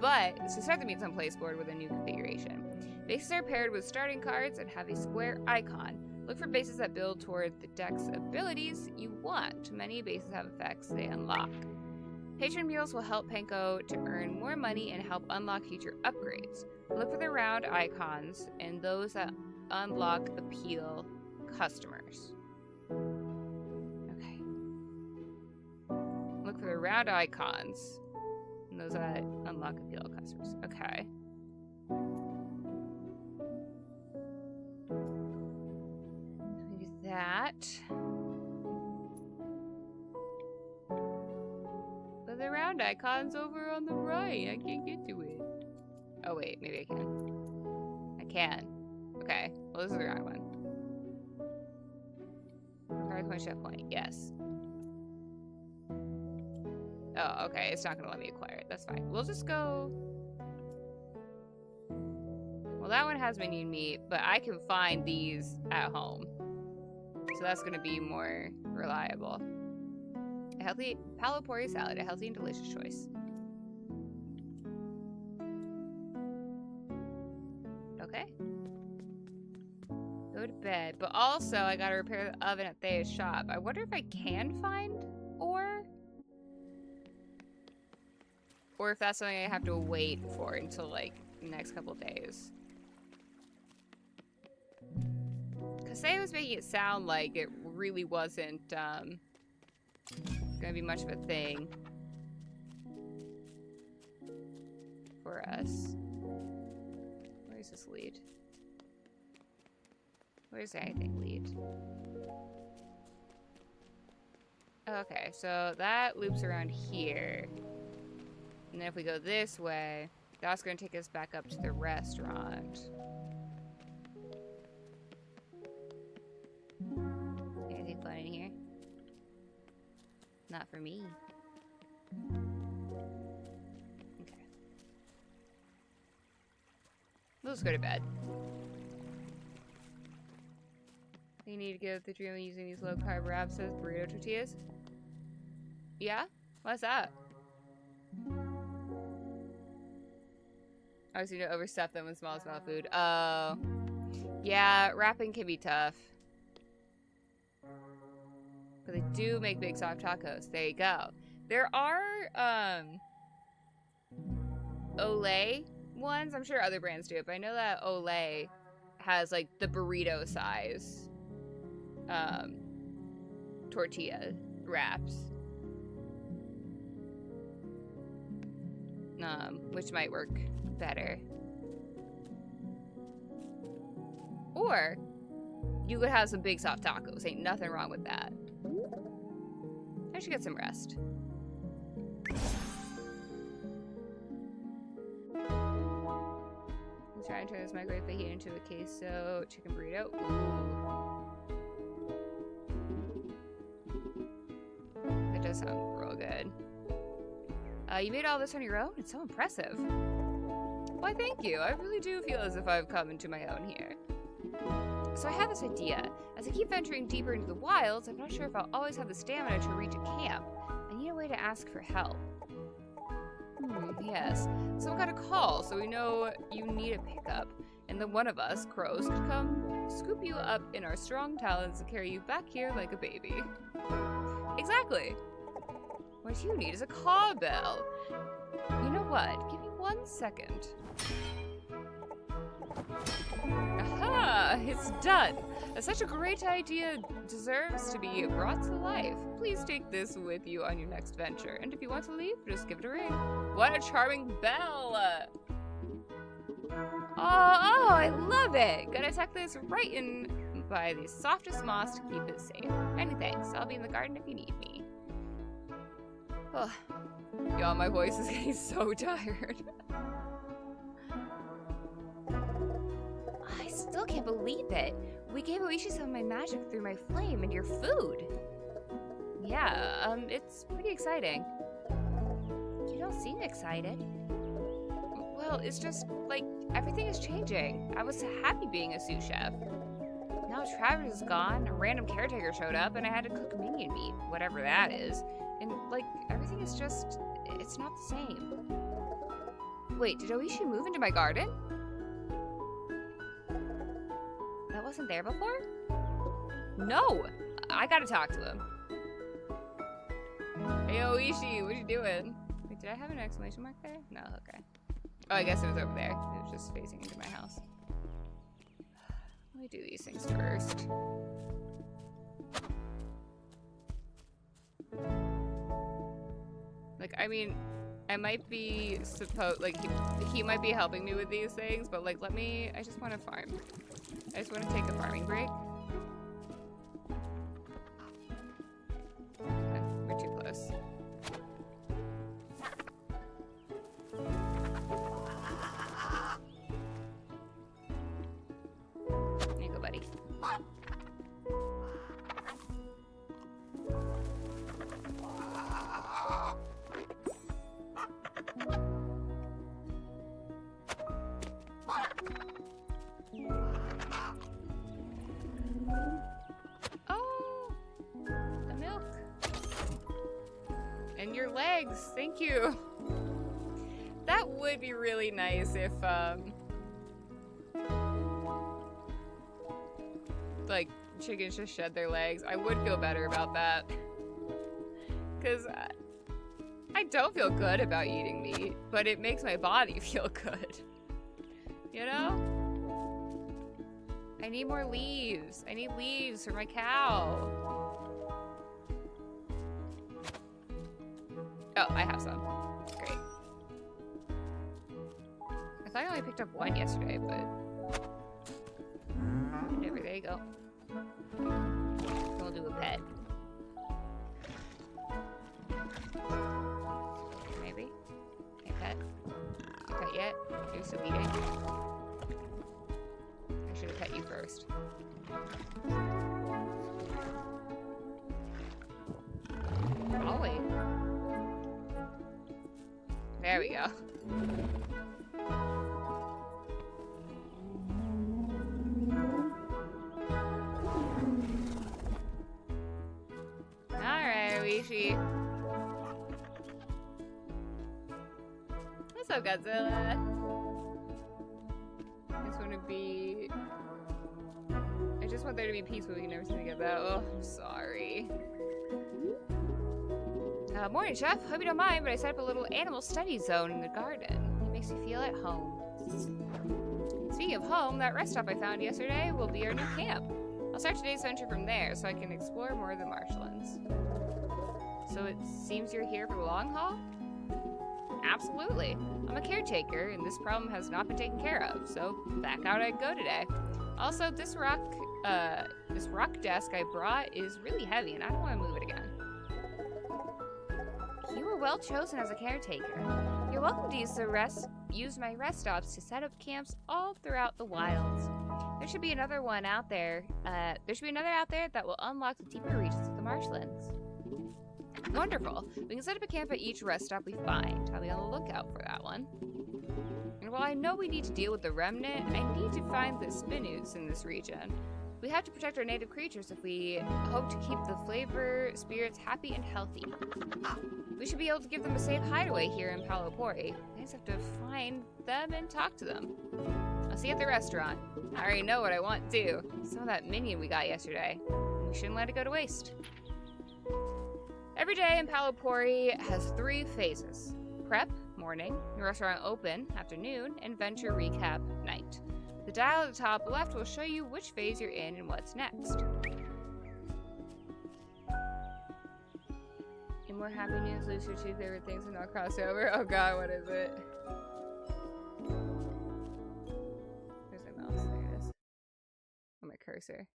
But to start the mise en place board with a new configuration. Bases are paired with starting cards and have a square icon. Look for bases that build toward the deck's abilities you want. Many bases have effects they unlock. Patron meals will help Panko to earn more money and help unlock future upgrades. Look for the round icons and those that unlock appeal customers. Okay. Look for the round icons and those that unlock appeal customers. Okay. That. But the round icon's over on the right. I can't get to it. Oh wait, maybe I can. I can. Okay. Well, this is the wrong one. Requires my chef point. Yes. Oh, okay. It's not gonna let me acquire it. That's fine. We'll just go. Well, that one has minion meat, but I can find these at home. So that's going to be more reliable. A healthy palapori salad, a healthy and delicious choice. Okay. Go to bed. But also, I got to repair the oven at Thea's shop. I wonder if I can find ore? Or if that's something I have to wait for until, like, the next couple days. Kasei was making it sound like it really wasn't gonna be much of a thing for us. Where's this lead? Where's anything lead? Okay, so that loops around here. And then if we go this way, that's going to take us back up to the restaurant. Anything fun in here? Not for me. Okay. Let's go to bed. You need to get up the dream of using these low-carb wraps as burrito tortillas? Yeah? What's that? I was going to overstuff them with small food. Oh. Yeah, wrapping can be tough. But they do make big soft tacos. There you go. There are, Olay ones. I'm sure other brands do it, but I know that Olay has, like, the burrito size, tortilla wraps. Which might work better. Or you could have some big soft tacos. Ain't nothing wrong with that. I should get some rest. I'm trying to turn this microwave fajita into a queso chicken burrito. Ooh. That does sound real good. You made all this on your own? It's so impressive. Why, thank you. I really do feel as if I've come into my own here. So I have this idea. As I keep venturing deeper into the wilds, I'm not sure if I'll always have the stamina to reach a camp. I need a way to ask for help. Yes. Someone got a call, so we know you need a pickup. And then one of us, crows, could come scoop you up in our strong talons and carry you back here like a baby. Exactly. What you need is a car bell. You know what? Give me 1 second. Aha! It's done! Such a great idea deserves to be brought to life. Please take this with you on your next venture. And if you want to leave, just give it a ring. What a charming bell! Oh, I love it! Gonna tuck this right in by the softest moss to keep it safe. Many thanks. I'll be in the garden if you need me. Oh, y'all, my voice is getting so tired. I still can't believe it. We gave Oishi some of my magic through my flame and your food. Yeah, it's pretty exciting. You don't seem excited. Well, it's just, like, everything is changing. I was happy being a sous chef. Now Travis is gone, a random caretaker showed up, and I had to cook minion meat, whatever that is. And, like, everything is just, it's not the same. Wait, did Oishi move into my garden? That wasn't there before? No! I gotta talk to him. Hey, Oishi, what you doing? Wait, did I have an exclamation mark there? No, okay. Oh, I guess it was over there. It was just facing into my house. Let me do these things first. Like, I mean, I might be he might be helping me with these things, but like, I just want to farm. I just want to take a farming break. Okay, we're too close. There you go, buddy. Your legs, thank you. That would be really nice if like chickens just shed their legs. I would feel better about that, because I don't feel good about eating meat, but it makes my body feel good, you know? I need more leaves. I need leaves for my cow. Oh, I have some. Great. I thought I only picked up one yesterday, but whatever, there you go. We'll do a pet. you still eating? I should have pet you first. I'll wait. There we go. Alright, Oishi. What's up, Godzilla? I just want there to be peace, but we can never seem to get that. Oh, I'm sorry. Morning, Chef. Hope you don't mind, but I set up a little animal study zone in the garden. It makes me feel at home. Speaking of home, that rest stop I found yesterday will be our new camp. I'll start today's venture from there so I can explore more of the marshlands. So it seems you're here for the long haul? Absolutely. I'm a caretaker, and this problem has not been taken care of, so back out I go today. Also, this rock desk I brought is really heavy, and I don't want to move it again. You were well chosen as a caretaker. You're welcome to use my rest stops to set up camps all throughout the wilds. There should be another one out there. There should be another out there that will unlock the deeper regions of the marshlands. Wonderful. We can set up a camp at each rest stop we find. I'll be on the lookout for that one. And while I know we need to deal with the remnant, I need to find the Spinoots in this region. We have to protect our native creatures if we hope to keep the flavor spirits happy and healthy. We should be able to give them a safe hideaway here in Palopori. I just have to find them and talk to them. I'll see you at the restaurant. I already know what I want too. Some of that minion we got yesterday. We shouldn't let it go to waste. Every day in Palopori has 3 phases. Prep, morning, restaurant open, afternoon, and venture recap, night. The dial at the top left will show you which phase you're in and what's next. And more happy news, lose your 2 favorite things and not cross over. Oh god, what is it? Where's my mouse? There it is. Oh, my cursor.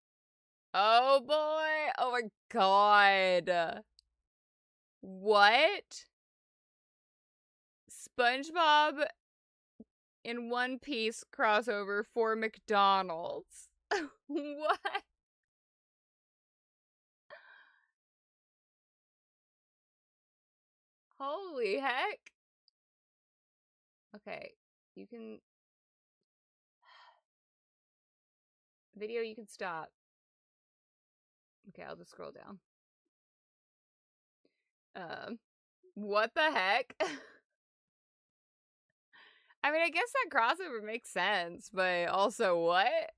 Oh boy! Oh my god! What? SpongeBob in One Piece crossover for McDonald's. What? Holy heck. Okay, you can... Video, you can stop. Okay, I'll just scroll down. What the heck? I mean, I guess that crossover makes sense, but also what?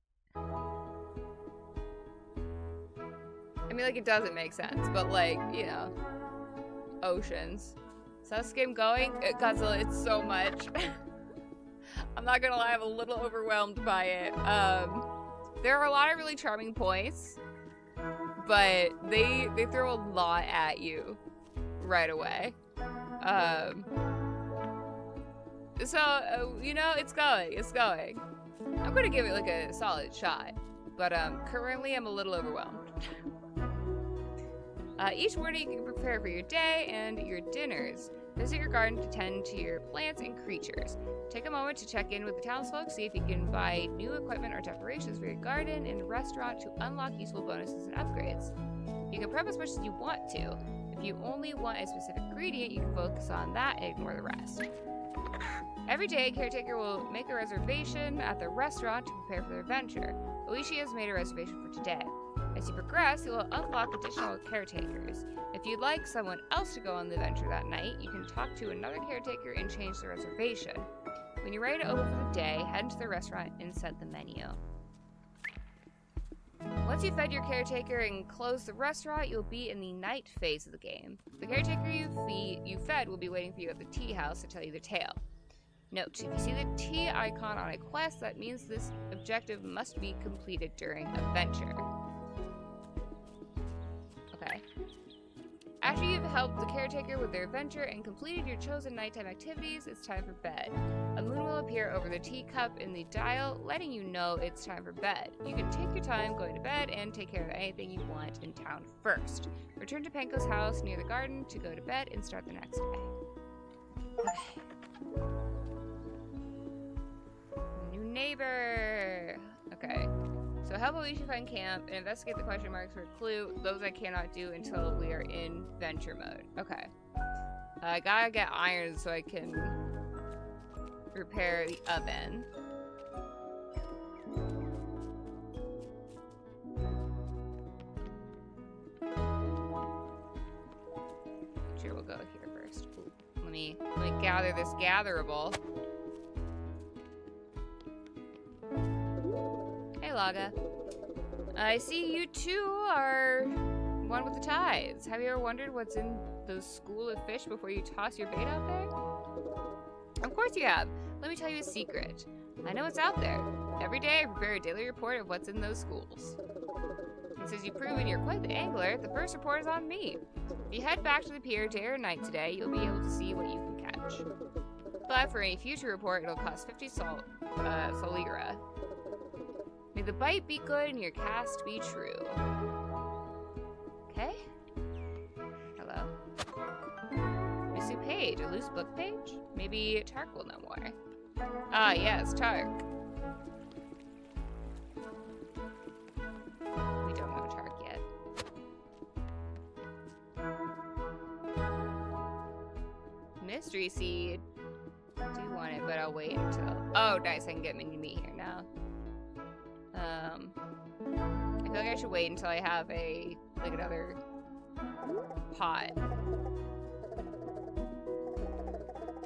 I mean, like, it doesn't make sense, but like, you know, oceans. Is that game going? Godzilla, it's so much. I'm not gonna lie, I'm a little overwhelmed by it. There are a lot of really charming points, but they throw a lot at you right away. You know, it's going. I'm gonna give it like a solid shot, but currently I'm a little overwhelmed. Each morning you can prepare for your day and your dinners. Visit your garden to tend to your plants and creatures. Take a moment to check in with the townsfolk, see if you can buy new equipment or decorations for your garden and restaurant to unlock useful bonuses and upgrades. You can prep as much as you want to. If you only want a specific ingredient, you can focus on that and ignore the rest. Every day, a caretaker will make a reservation at the restaurant to prepare for their adventure. Oishi has made a reservation for today. As you progress, you will unlock additional caretakers. If you'd like someone else to go on the adventure that night, you can talk to another caretaker and change the reservation. When you're ready to open for the day, head into the restaurant and set the menu. Once you've fed your caretaker and closed the restaurant, you'll be in the night phase of the game. The caretaker you fed will be waiting for you at the tea house to tell you the tale. Note, if you see the tea icon on a quest, that means this objective must be completed during a venture. Okay. After you've helped the caretaker with their adventure and completed your chosen nighttime activities, it's time for bed. A moon will appear over the teacup in the dial, letting you know it's time for bed. You can take your time going to bed and take care of anything you want in town first. Return to Panko's house near the garden to go to bed and start the next day. Okay. neighbor. Okay. So help Oishi find camp and investigate the question marks for a clue. Those I cannot do until we are in venture mode. Okay. I gotta get iron so I can repair the oven. Sure, we'll go here first. Ooh, let me gather this gatherable. Hey, Laga. I see you two are one with the tides. Have you ever wondered what's in those school of fish before you toss your bait out there? Of course you have. Let me tell you a secret. I know what's out there. Every day I prepare a daily report of what's in those schools. And since you've proven you're quite the angler, the first report is on me. If you head back to the pier day or night today, you'll be able to see what you can catch. But for any future report, it'll cost 50 solira. May the bite be good and your cast be true. Okay. Hello. Missing page. A loose book page? Maybe Tark will know more. Ah, yes, Tark. We don't know Tark yet. Mystery seed. I do want it, but I'll wait until... Oh, nice. I can get mini meat here now. I feel like I should wait until I have another pot.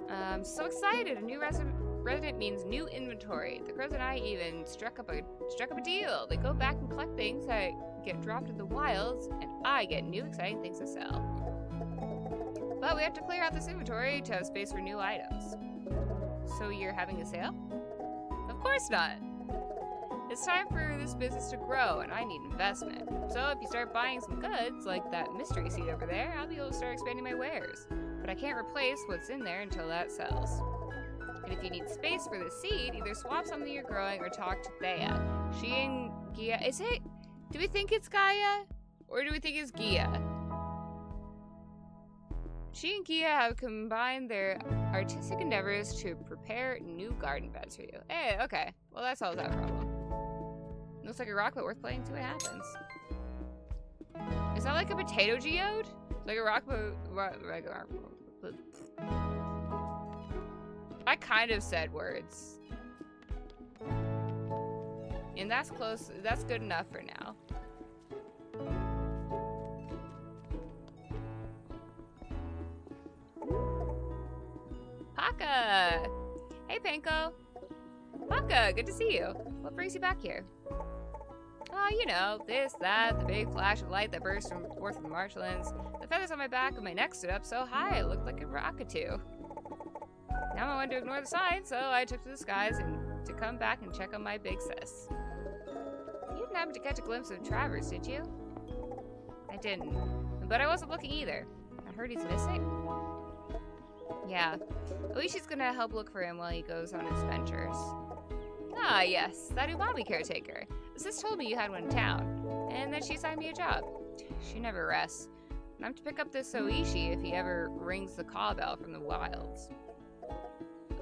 I'm so excited! A new resident means new inventory. The crows and I even struck up a deal. They go back and collect things that get dropped in the wilds, and I get new exciting things to sell. But we have to clear out this inventory to have space for new items. So you're having a sale? Of course not! It's time for this business to grow, and I need investment. So if you start buying some goods, like that mystery seed over there, I'll be able to start expanding my wares. But I can't replace what's in there until that sells. And if you need space for the seed, either swap something you're growing or talk to Thea. She and Gia... Is it... Do we think it's Gaia? Or do we think it's Gia? She and Gia have combined their artistic endeavors to prepare new garden beds for you. Hey, okay. Well, that solves that problem. Looks like a rock, but worth playing. See what happens. Is that like a potato geode? Like a rock, but... I kind of said words. And that's close. That's good enough for now. Paka! Hey, Panko. Paka, good to see you. What brings you back here? Oh, you know, this, that, the big flash of light that burst forth from the marshlands. The feathers on my back and my neck stood up so high it looked like a rockatoo. Now I wanted to ignore the sign, so I took to the skies and to come back and check on my big sis. You didn't happen to catch a glimpse of Travers, did you? I didn't, but I wasn't looking either. I heard he's missing. Yeah, Oishi's gonna help look for him while he goes on his ventures. Ah, yes, that umami caretaker. Sis told me you had one in town, and that she assigned me a job. She never rests. And I'm to pick up this Oishi if he ever rings the call bell from the wilds.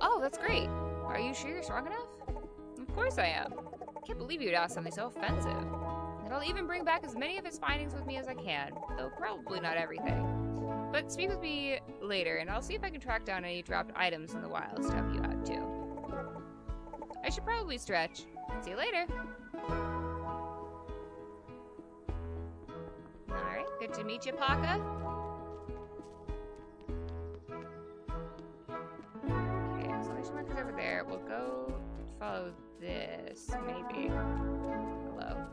Oh, that's great. Are you sure you're strong enough? Of course I am. I can't believe you'd ask something so offensive. And I'll even bring back as many of his findings with me as I can, though probably not everything. But speak with me later, and I'll see if I can track down any dropped items in the wilds to help you out, too. I should probably stretch. See you later. Alright, good to meet you, Paka. Okay, exclamation mark is over there. We'll go follow this, maybe. Hello.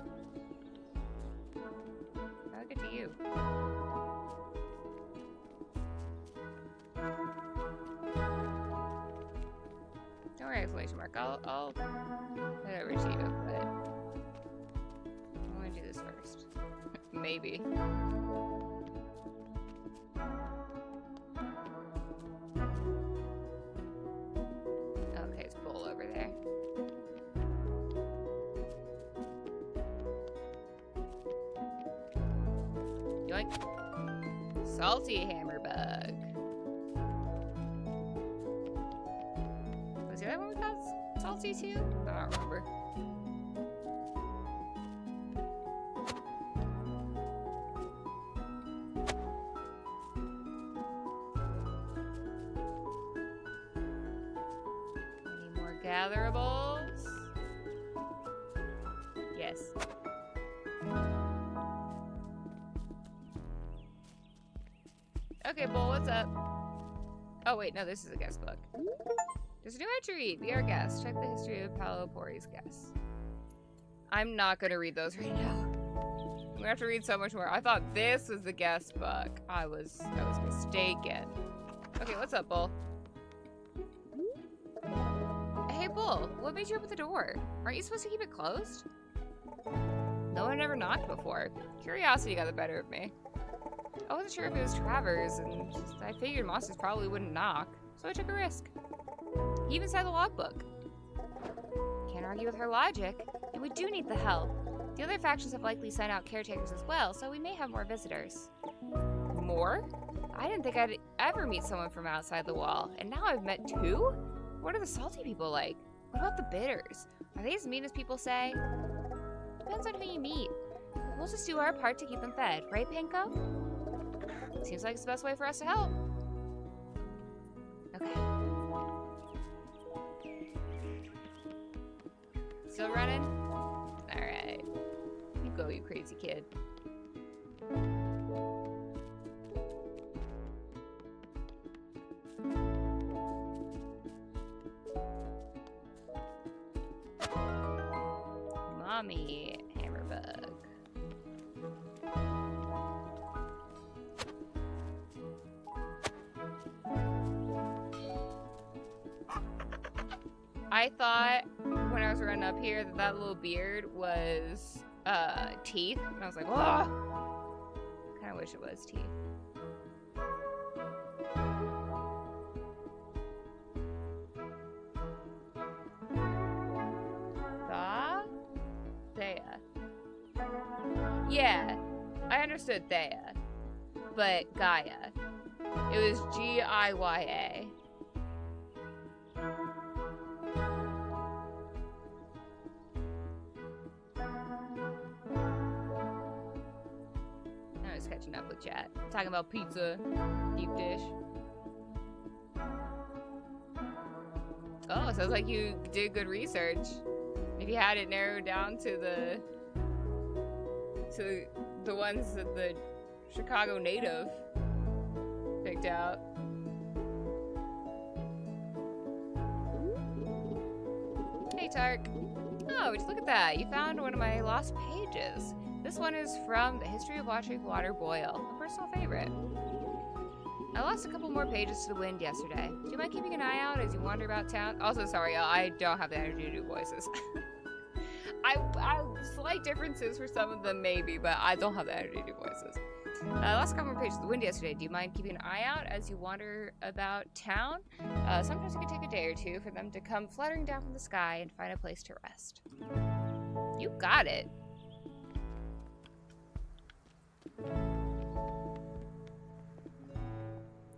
I'll get to you. Don't worry, exclamation mark. I'll head over to you, but I want to do this first. Maybe. Okay, it's Bull over there. Yoink. Salty hammerbug. Was the other one we caught salty too? I don't remember. Any more gatherables? Yes. Okay, Bull, what's up? Oh wait, no, this is a guest book. There's a new entry! Be our guest. Check the history of Paolo Pori's guests. I'm not gonna read those right now. I'm gonna have to read so much more. I thought this was the guest book. I was mistaken. Okay, what's up, Bull? Hey, Bull, what made you open the door? Aren't you supposed to keep it closed? No one ever knocked before. Curiosity got the better of me. I wasn't sure if it was Travers, and I figured monsters probably wouldn't knock, so I took a risk. He even signed the logbook. Can't argue with her logic, and we do need the help. The other factions have likely sent out caretakers as well, so we may have more visitors. More? I didn't think I'd ever meet someone from outside the wall, and now I've met two? What are the salty people like? What about the bitters? Are they as mean as people say? Depends on who you meet. We'll just do our part to keep them fed, right, Pinko? Seems like it's the best way for us to help. Okay. Still running? Alright. You go, you crazy kid. Mommy hammerbug. I thought when I was running up here that that little beard was teeth, and I was like, oh, kind of wish it was teeth. Thea. Yeah, I understood Thea, but Gaia. It was Giya. I was catching up with chat. Talking about pizza, deep dish. Oh, sounds like you did good research. If you had it narrowed down to the ones that the Chicago native picked out. Hey, Tark. Oh, just look at that. You found one of my lost pages. This one is from The History of Watching Water Boil, a personal favorite. I lost a couple more pages to the wind yesterday. Do you mind keeping an eye out as you wander about town? Also, sorry, y'all, I don't have the energy to do voices. I slight differences for some of them, maybe, but I don't have the energy to do voices. I lost a couple more pages to the wind yesterday. Do you mind keeping an eye out as you wander about town? Sometimes it can take a day or two for them to come fluttering down from the sky and find a place to rest. You got it.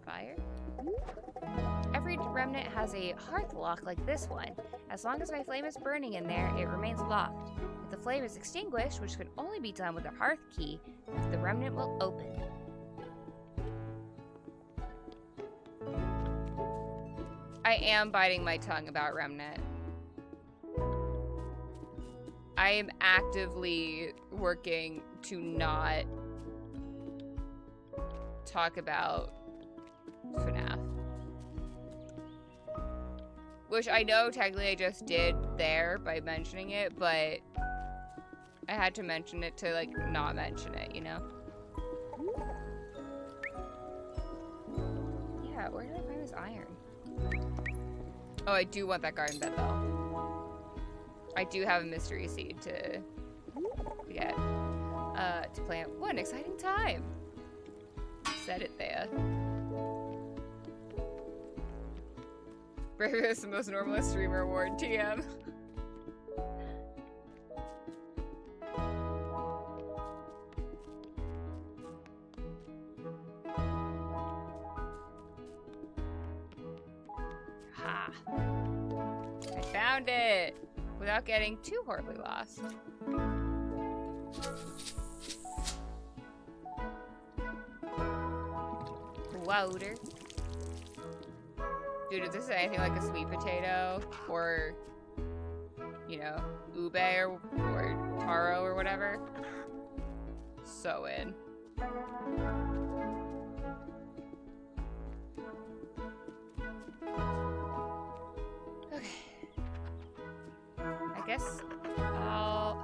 Fire? Every remnant has a hearth lock like this one. As long as my flame is burning in there, it remains locked. If the flame is extinguished, which can only be done with a hearth key, the remnant will open. I am biting my tongue about remnant. I am actively working to not talk about FNAF. Which I know technically I just did there by mentioning it, but I had to mention it to, like, not mention it, you know? Yeah, where did I find this iron? Oh, I do want that garden bed, though. I do have a mystery seed to get. To plant. What an exciting time! Said it there. Brave is the most normalist streamer award, TM. Ha. I Found it! Without getting too horribly lost. Water. Dude, if this is anything like a sweet potato, or, you know, ube or taro or whatever, so in. Okay. I guess I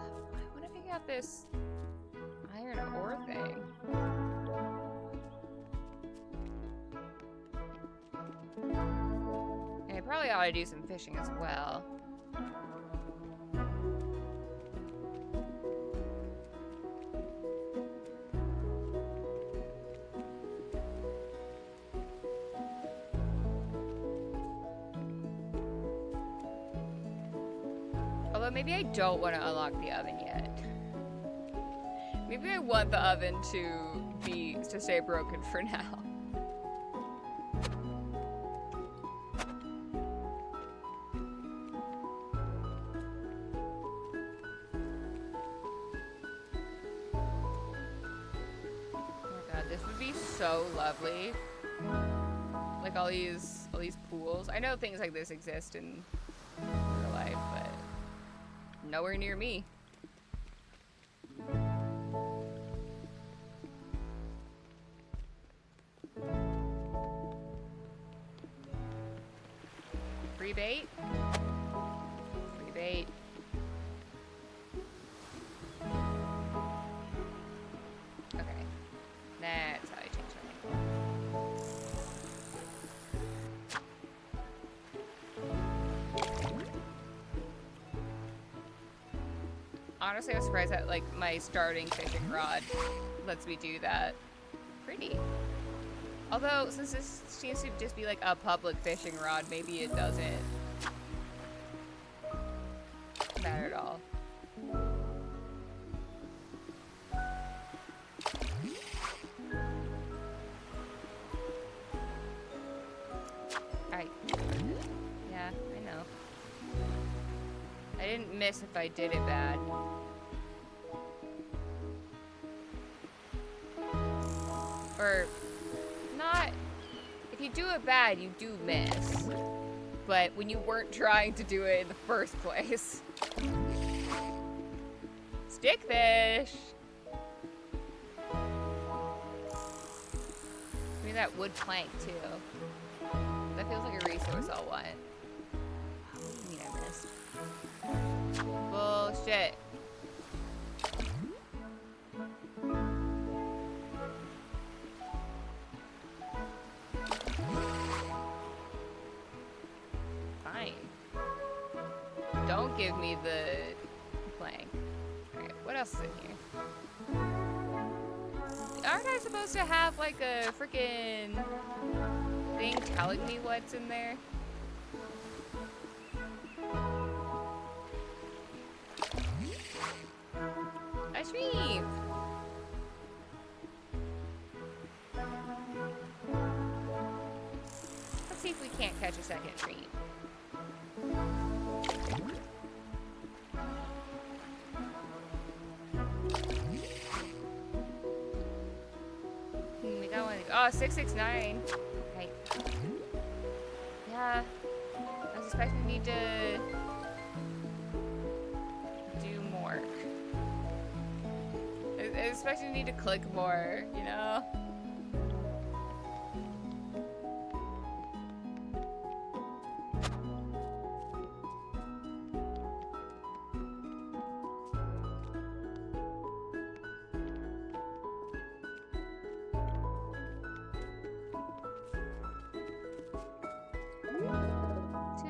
want to figure out this iron ore thing. And I probably ought to do some fishing as well. Although maybe I don't want to unlock the oven yet. Maybe I want the oven to stay broken for now. So lovely. Like all these pools. I know things like this exist in real life, but nowhere near me. Free bait? Free bait. Okay. That's how I change my name. Honestly, I was surprised that, like, my starting fishing rod lets me do that. Pretty. Although, since this seems to just be, like, a public fishing rod, maybe it doesn't matter at all. Yeah, I know. I didn't miss if I did it bad. Or, not... If you do it bad, you do miss. But when you weren't trying to do it in the first place. Stickfish! Give me that wood plank, too. That feels like a resource I'll want. What do you mean I missed? Bullshit. Fine. Don't give me the plank. Alright, what else is in here? Aren't I supposed to have like a freaking thing telling me what's in there? Ice cream! Let's see if we can't catch a second treat. We got one. Oh, 669. Right. Yeah. I was expecting we need to do more. I was expecting we need to click more, you know?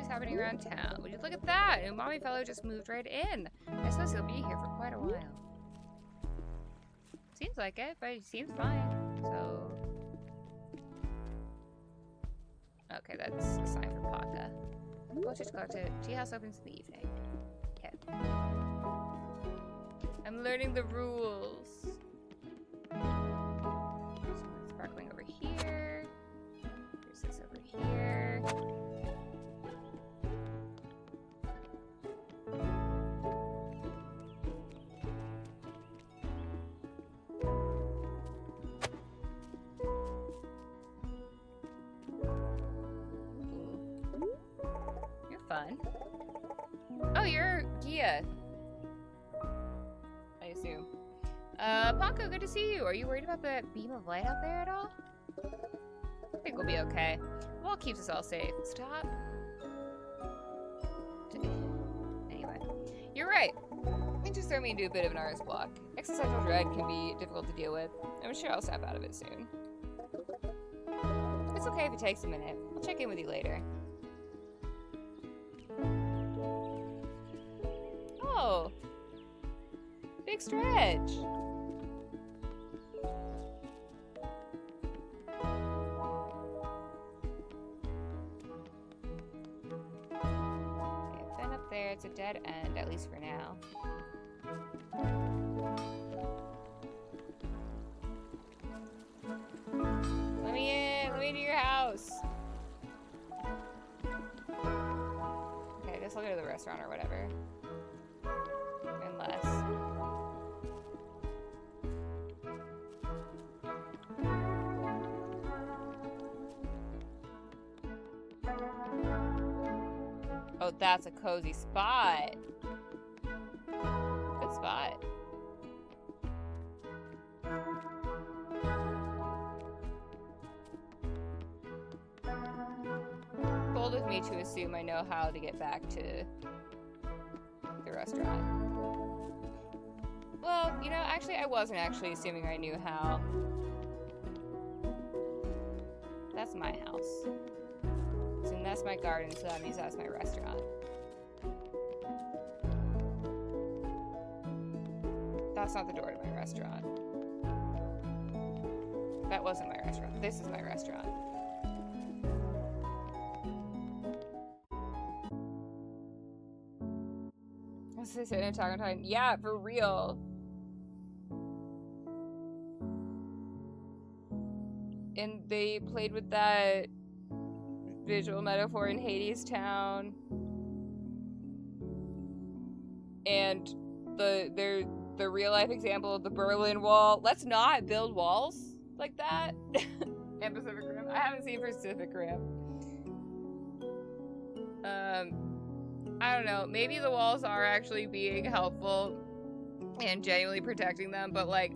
Happening around town. Would you look at that? And mommy fellow just moved right in. I suppose he'll be here for quite a while. Seems like it, but he seems fine. So okay, that's a sign for Paka. We'll just go to tea house opens in the evening. Okay. I'm learning the rules. Sparkling over here. Here's this over here. fun. Oh, you're Gia. I assume. Ponko, good to see you. Are you worried about the beam of light out there at all? I think we'll be okay. The wall keeps us all safe. Stop. Anyway, you're right. It just throw me into a bit of an artist block. Existential dread can be difficult to deal with. I'm sure I'll snap out of it soon. It's okay if it takes a minute. I'll check in with you later. Oh! Big stretch! There, it's a dead end, at least for now. Let me into your house. Okay, I guess I'll go to the restaurant or whatever. Unless. Oh, that's a cozy spot. Good spot. Bold of me to assume I know how to get back to the restaurant. Well, you know, actually, I wasn't actually assuming I knew how. That's my house. And that's my garden, so that means that's my restaurant. That's not the door to my restaurant. That wasn't my restaurant. This is my restaurant. What's this in Attack on Titan? Yeah, for real. And they played with that visual metaphor in Hades Town, and the real life example of the Berlin Wall. Let's not build walls like that. And Pacific Rim. I haven't seen Pacific Rim. I don't know. Maybe the walls are actually being helpful and genuinely protecting them, but like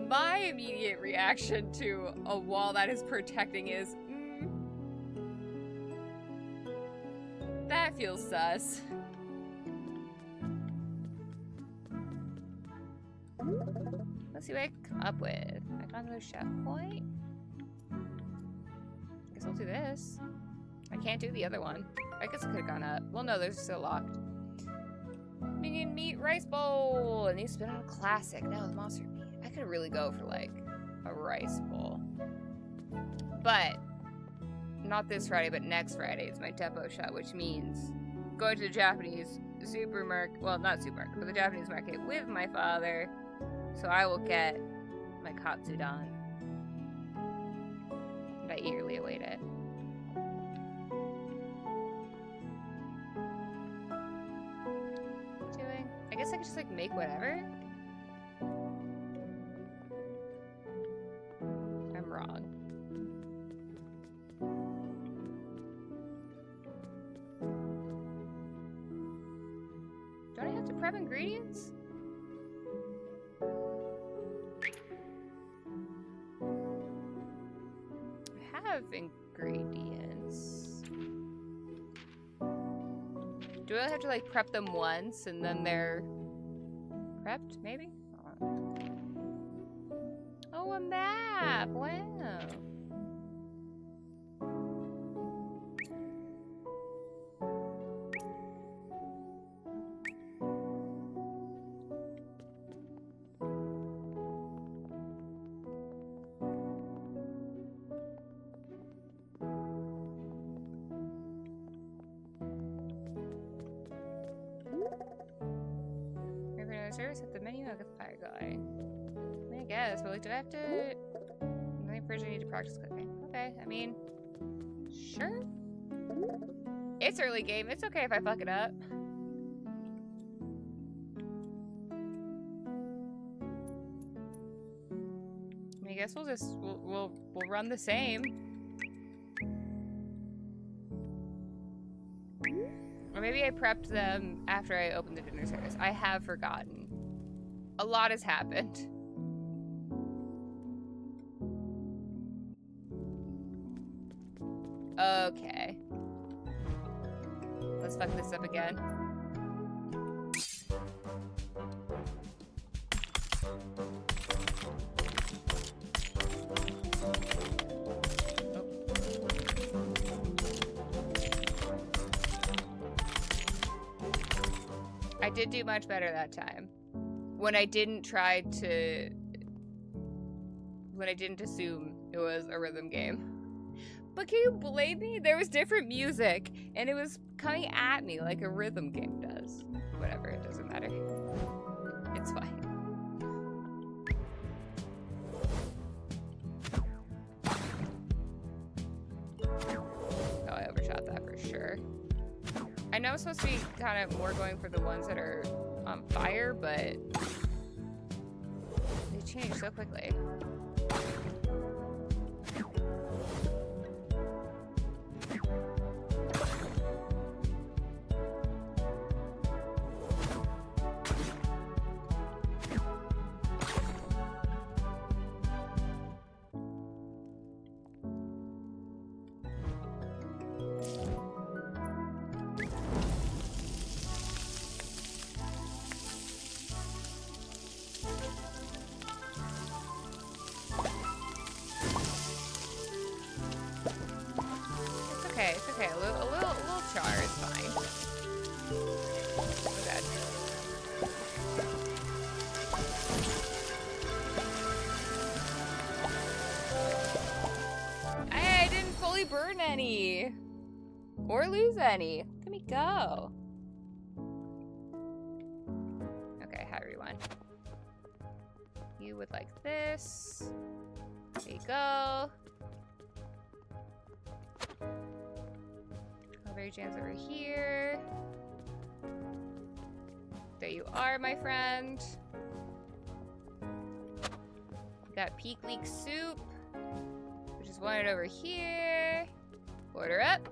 my immediate reaction to a wall that is protecting is. That feels sus. Let's see what I can come up with. I got another chef point. Guess I'll do this. I can't do the other one. I guess I could have gone up. Well, no, they're still locked. Minion meat rice bowl. And you spin on a classic. Now with monster meat. I could really go for like a rice bowl. But not this Friday, but next Friday is my Teppo shot, which means going to the Japanese supermarket, well, not supermarket, but the Japanese market with my father, so I will get my katsudon. And I eagerly await it. What am I doing? I guess I could just, like, make whatever? I'm wrong. Don't I have to prep ingredients? I have ingredients. Do I have to like prep them once and then they're prepped, maybe? Oh, a map! Wow. Service at the menu of the fire guy. I mean, I guess, but like, do I have to? I first I need to practice cooking. Okay, I mean, sure. It's early game. It's okay if I fuck it up. I mean, I guess we'll run the same. maybe I prepped them after I opened the dinner service. I have forgotten. A lot has happened. Okay. Let's fuck this up again. I did do much better that time. When I didn't assume it was a rhythm game. But can you blame me? There was different music, and it was coming at me like a rhythm game does. Whatever, it doesn't matter. It's fine. Oh, I overshot that for sure. I know I'm supposed to be kind of more going for the ones that are on fire, but they change so quickly. It's okay. A little char is fine. Look at that. I didn't fully burn any. Or lose any. Let me go. Okay, how do we want? You would like this. There you go. Strawberry jam's over here. There you are, my friend. We got Peak Leek soup, which is wanted over here. Order up.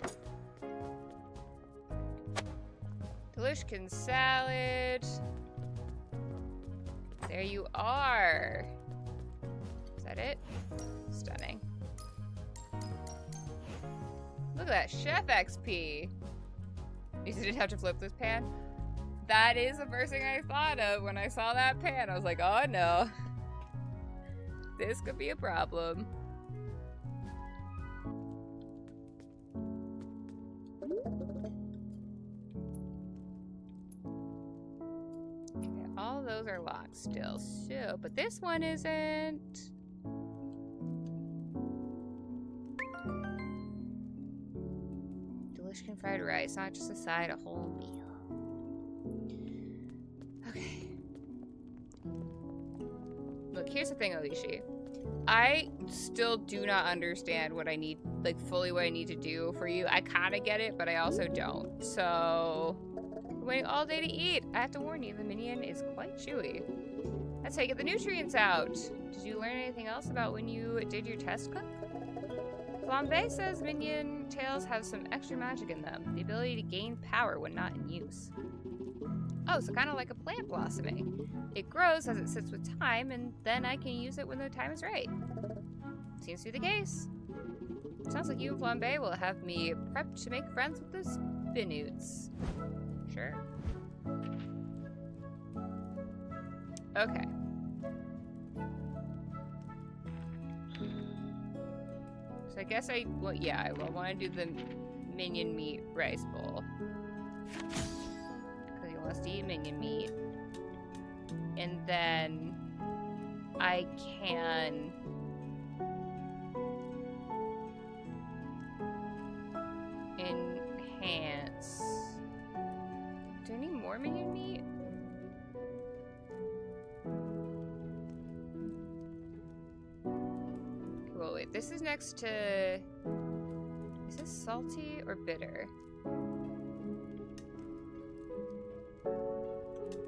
Delishkin salad. There you are. Is that it? Stunning. Look at that, Chef XP. You didn't have to flip this pan? That is the first thing I thought of when I saw that pan. I was like, oh no. This could be a problem. Okay, all of those are locked still. So, but this one isn't. Delishkin fried rice, not just a side, a whole meal. Okay. Look, here's the thing, Alishi. I still do not understand what I need, like, fully what I need to do for you. I kind of get it, but I also don't. So, we're waiting all day to eat. I have to warn you, the minion is quite chewy. That's how you get the nutrients out. Did you learn anything else about when you did your test cook? Flambe says minion tails have some extra magic in them. The ability to gain power when not in use. Oh, so kind of like a plant blossoming. It grows as it sits with time, and then I can use it when the time is right. Seems to be the case. Sounds like you and Flambe will have me prepped to make friends with the Spinoots. Sure. Okay. So I guess I want to do the minion meat rice bowl. Because he wants to eat minion meat. And then I can enhance. Do I need more minion meat? Well, wait, this is next to... Is this salty or bitter?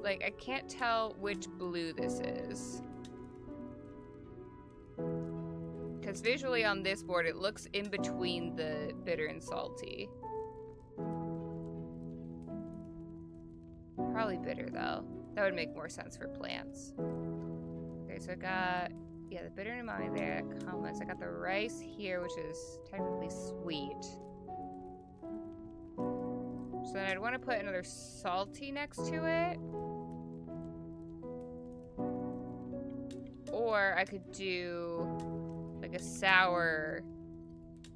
Like, I can't tell which blue this is. Because visually on this board, it looks in between the bitter and salty. Probably bitter, though. That would make more sense for plants. Okay, so I got, yeah, the bitter umami there. That complements. I got the rice here, which is technically sweet. So then I'd want to put another salty next to it. Or I could do like a sour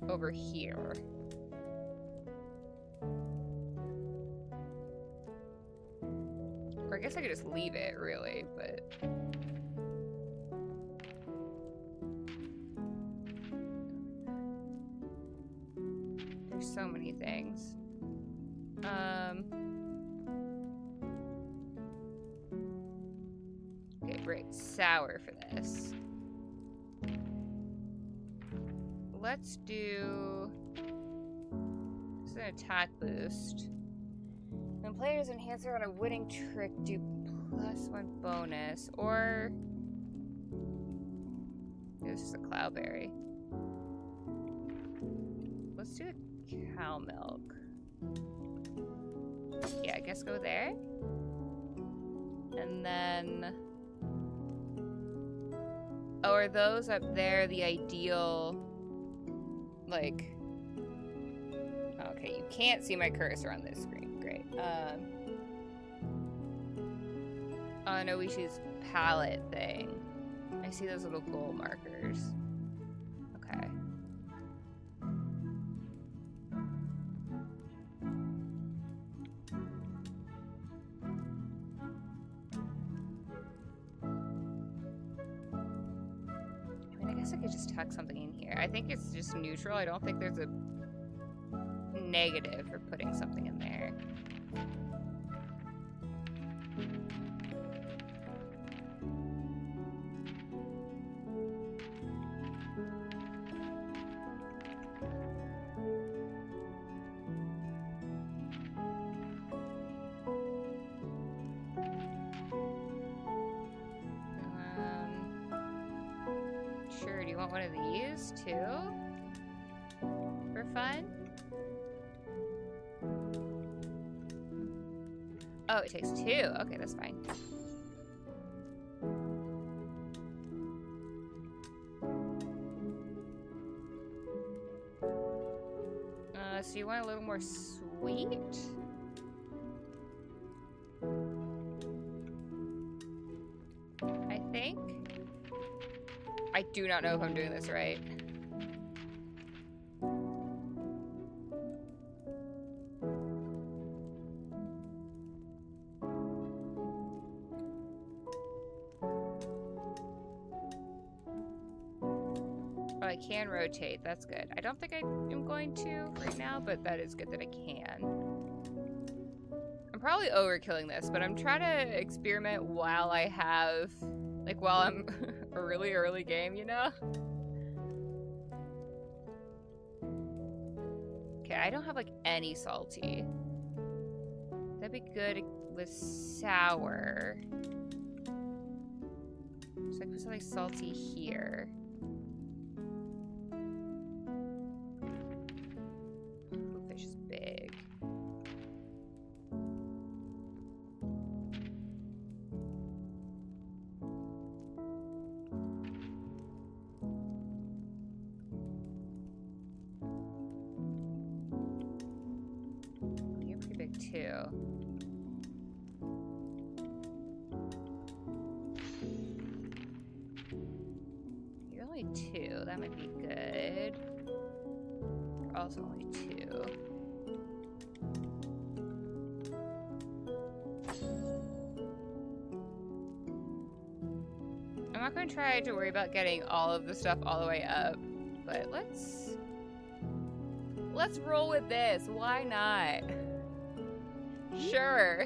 over here. Or I guess I could just leave it, really, but... There's so many things. Okay, great. Sour for this. Let's do... This is an attack boost. When players enhance her on a winning trick, do +1 bonus. Or... This is a cloudberry. Let's do a cow milk. Yeah, I guess go there. And then... Oh, are those up there the ideal... Like... Okay, you can't see my cursor on this screen. Great. Oh, no, we choose palette thing. I see those little goal markers. Okay. I mean, I guess I could just tuck something in here. I think it's just neutral. I don't think there's a negative for putting something in there. Sure, do you want one of these too? For fun? Oh, it takes 2. Okay, that's fine. So you want a little more sweet? I think. I do not know if I'm doing this right. I can rotate. That's good. I don't think I am going to right now, but that is good that I can. I'm probably overkilling this, but I'm trying to experiment while I have, like, while I'm a really early game, you know? Okay, I don't have, like, any salty. That'd be good with sour. So I put something salty here. You're only 2. That might be good. You're also only 2. I'm not going to try to worry about getting all of the stuff all the way up, but let's roll with this. Why not? Sure.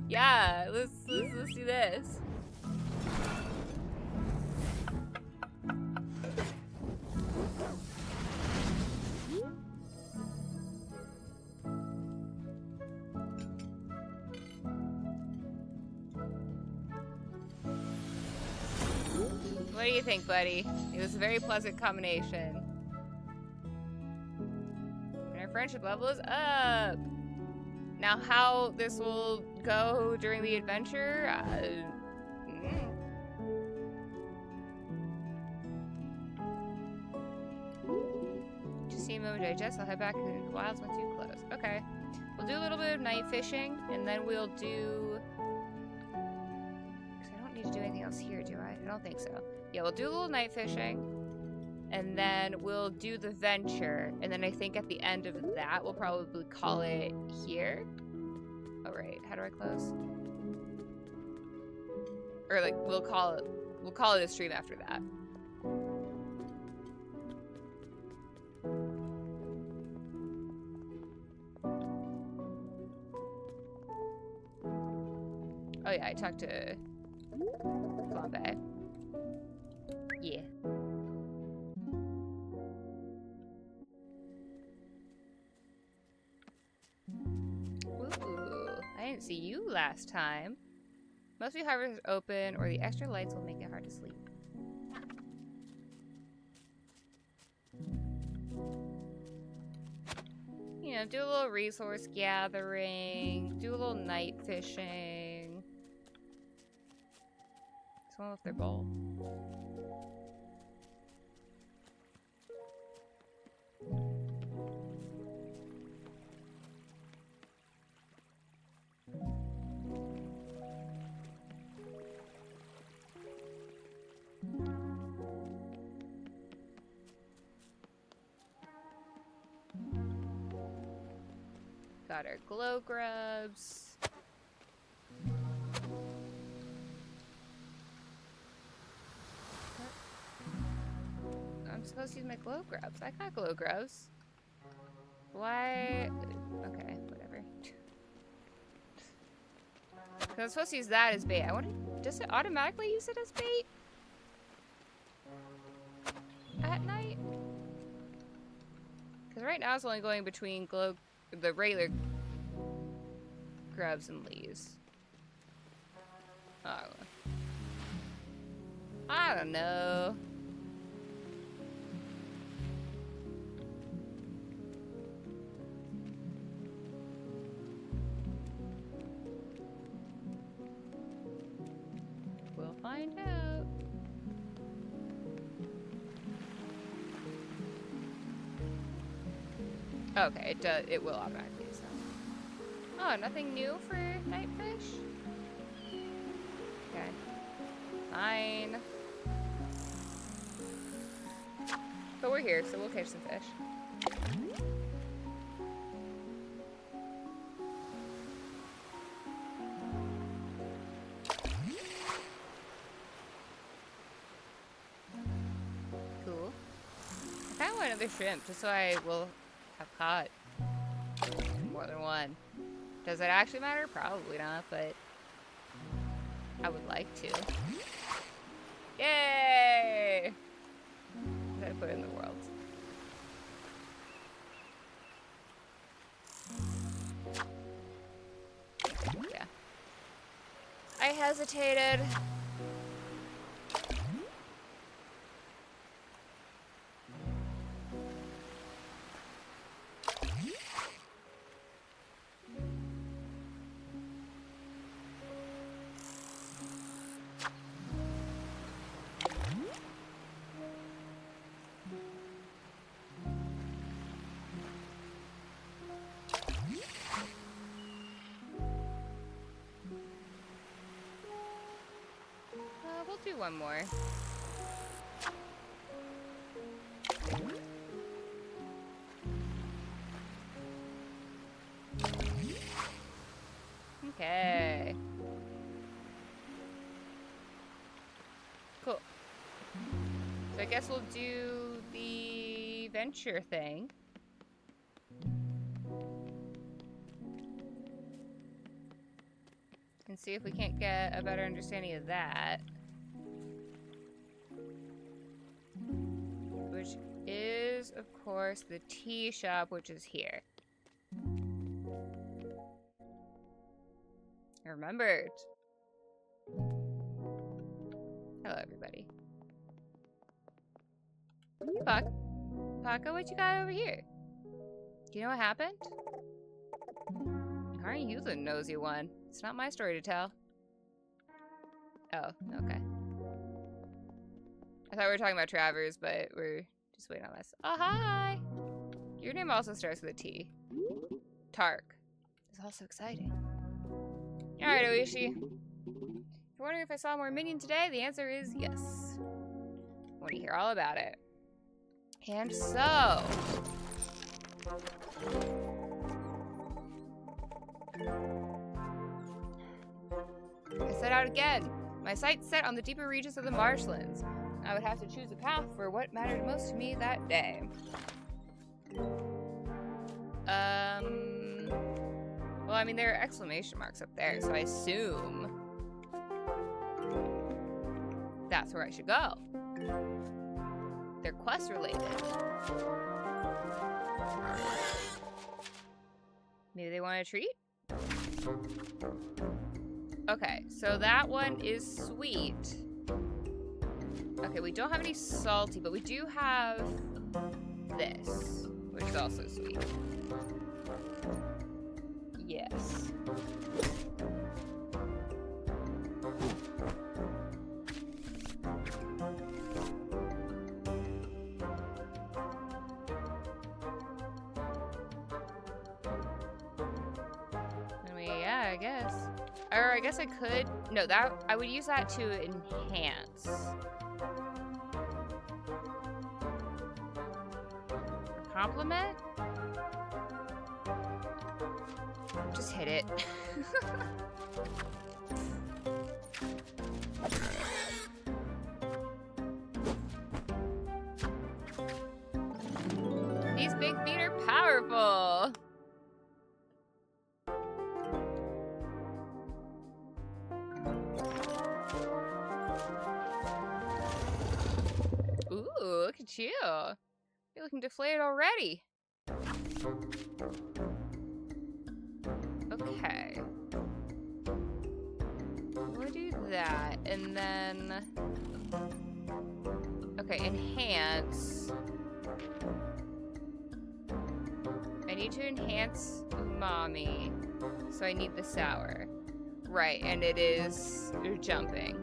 Yeah, let's do this. What do you think, buddy? It was a very pleasant combination. And our friendship level is up. Now, how this will go during the adventure, Just see a moment to digest. I'll head back into the wilds once you close. Okay. We'll do a little bit of night fishing, and then we'll do... Because I don't need to do anything else here, do I? I don't think so. Yeah, we'll do a little night fishing, and then we'll do the venture, and then I think at the end of that, we'll probably call it here. Oh, right. How do I close? Or, like, we'll call it a stream after that. Oh yeah, I talked to Flambe. Yeah. Ooh, I didn't see you last time. Must be harvest open, or the extra lights will make it hard to sleep. You know, do a little resource gathering, do a little night fishing. Someone with their bowl. Got our glow grubs. I'm supposed to use my glow grubs. I got glow grubs. Why? Okay, whatever. Because I'm supposed to use that as bait. I wonder, does it automatically use it as bait? At night? Because right now it's only going between the regular grubs and leaves. Oh. I don't know. We'll find out. Okay, it will automatically use that. Oh, nothing new for night fish? Okay. Fine. But we're here, so we'll catch some fish. Cool. I kind of want another shrimp, just so I will have caught more than one. Does it actually matter? Probably not, but I would like to. Yay! What did I put in the world? Yeah. I hesitated. We'll do one more. Okay. Cool. So I guess we'll do the venture thing. And see if we can't get a better understanding of that. Which is, of course, the tea shop, which is here. I remembered. Hello, everybody. Hey, Paco, what you got over here? Do you know what happened? Aren't you the nosy one? It's not my story to tell. Oh, okay. I thought we were talking about Travers, but we're just waiting on this. Oh, hi! Your name also starts with a T. Tark. It's also exciting. Alright, Oishi. If you're wondering if I saw more minion today, the answer is yes. I want to hear all about it. And so... I set out again. My sights set on the deeper regions of the marshlands. I would have to choose a path for what mattered most to me that day. Well, I mean, there are exclamation marks up there, so I assume that's where I should go. They're quest related. Maybe they want a treat? Okay, so that one is sweet. Okay, we don't have any salty, but we do have this, which is also sweet. Yes. I mean, yeah, I guess. Or I guess I could... No, that I would use that to enhance. Compliment? Just hit it. These big feet are powerful. Ooh, look at you. You're looking deflated already. Okay. We'll do that, and then... Okay, enhance. I need to enhance umami, so I need the sour. Right, and it is jumping.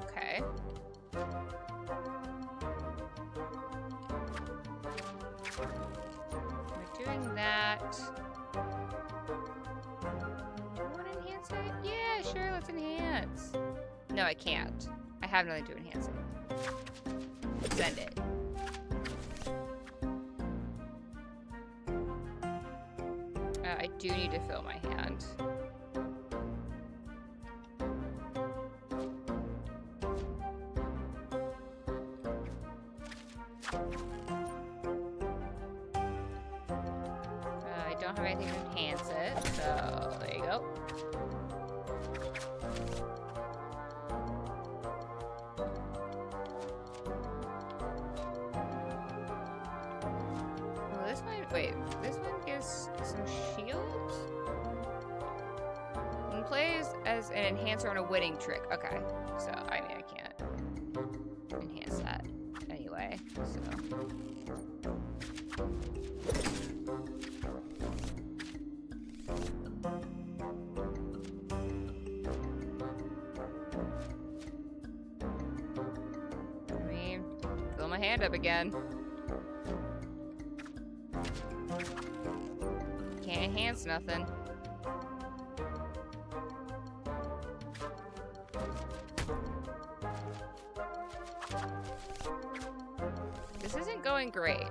Okay. We're doing that. Do you want to enhance it? Yeah, sure, let's enhance. No, I can't. I have nothing to enhance it. Send it. I do need to fill my hand. I don't have anything to enhance it, so there you go. Well, this one, wait, this one gives some shield? And plays as an enhancer on a winning trick. Okay, so, I mean, I can't enhance that anyway, so. Fill my hand up again. Can't enhance nothing. This isn't going great.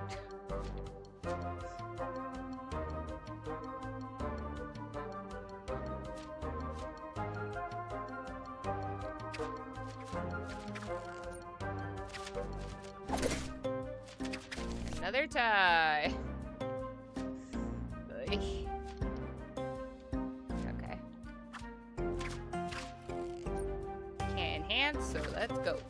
Another tie. Ugh. Okay. Can't enhance, so let's go.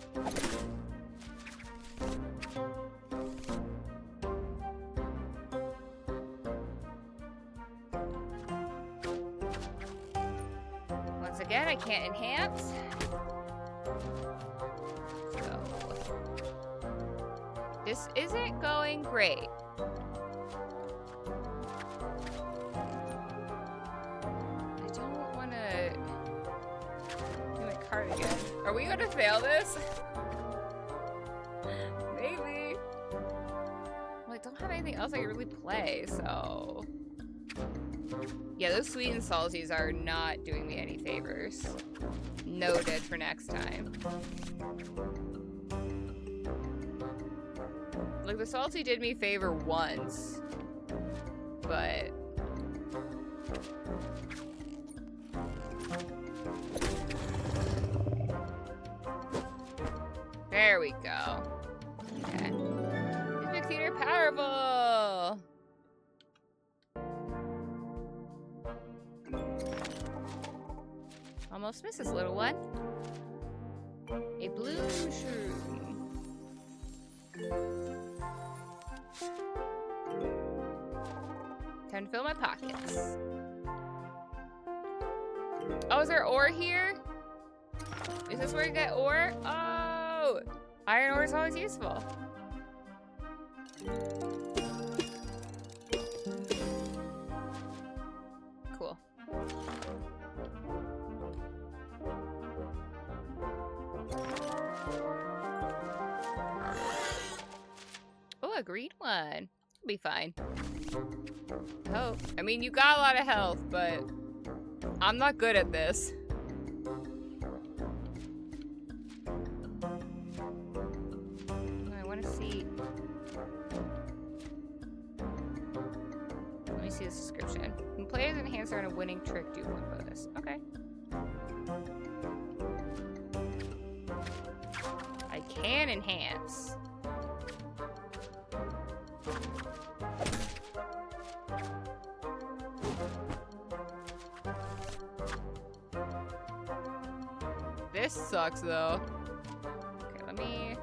Once again, I can't enhance. This isn't going great. I don't want to do my card again. Are we going to fail this? Maybe. Well, I don't have anything else I can really play, so... Yeah, those sweet and salties are not doing me any favors. Noted for next time. Like, the salty did me a favor once, but... There we go. Okay. These big feet are powerful! Almost misses, little one. A blue mushroom. Time to fill my pockets. Oh, is there ore here? Is this where you get ore? Oh! Iron ore is always useful. Cool. Oh, a green one. It'll be fine. Oh, I mean, you got a lot of health, but I'm not good at this. I want to see. Let me see the description. When players enhance on a winning trick, do one bonus. Okay. I can enhance. This sucks though. Okay, let me...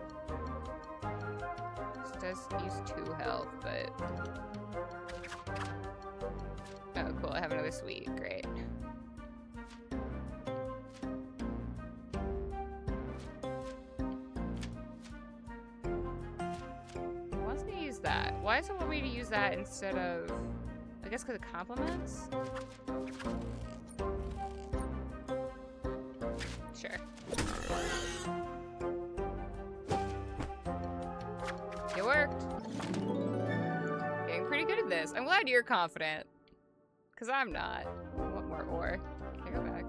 This does use 2 health, but... Oh, cool, I have another sweet. Great. Why doesn't he use that? Why does it want me to use that instead of... I guess because it complements? Sure. It worked. Getting pretty good at this. I'm glad you're confident. Because I'm not. I want more ore. Can I go back?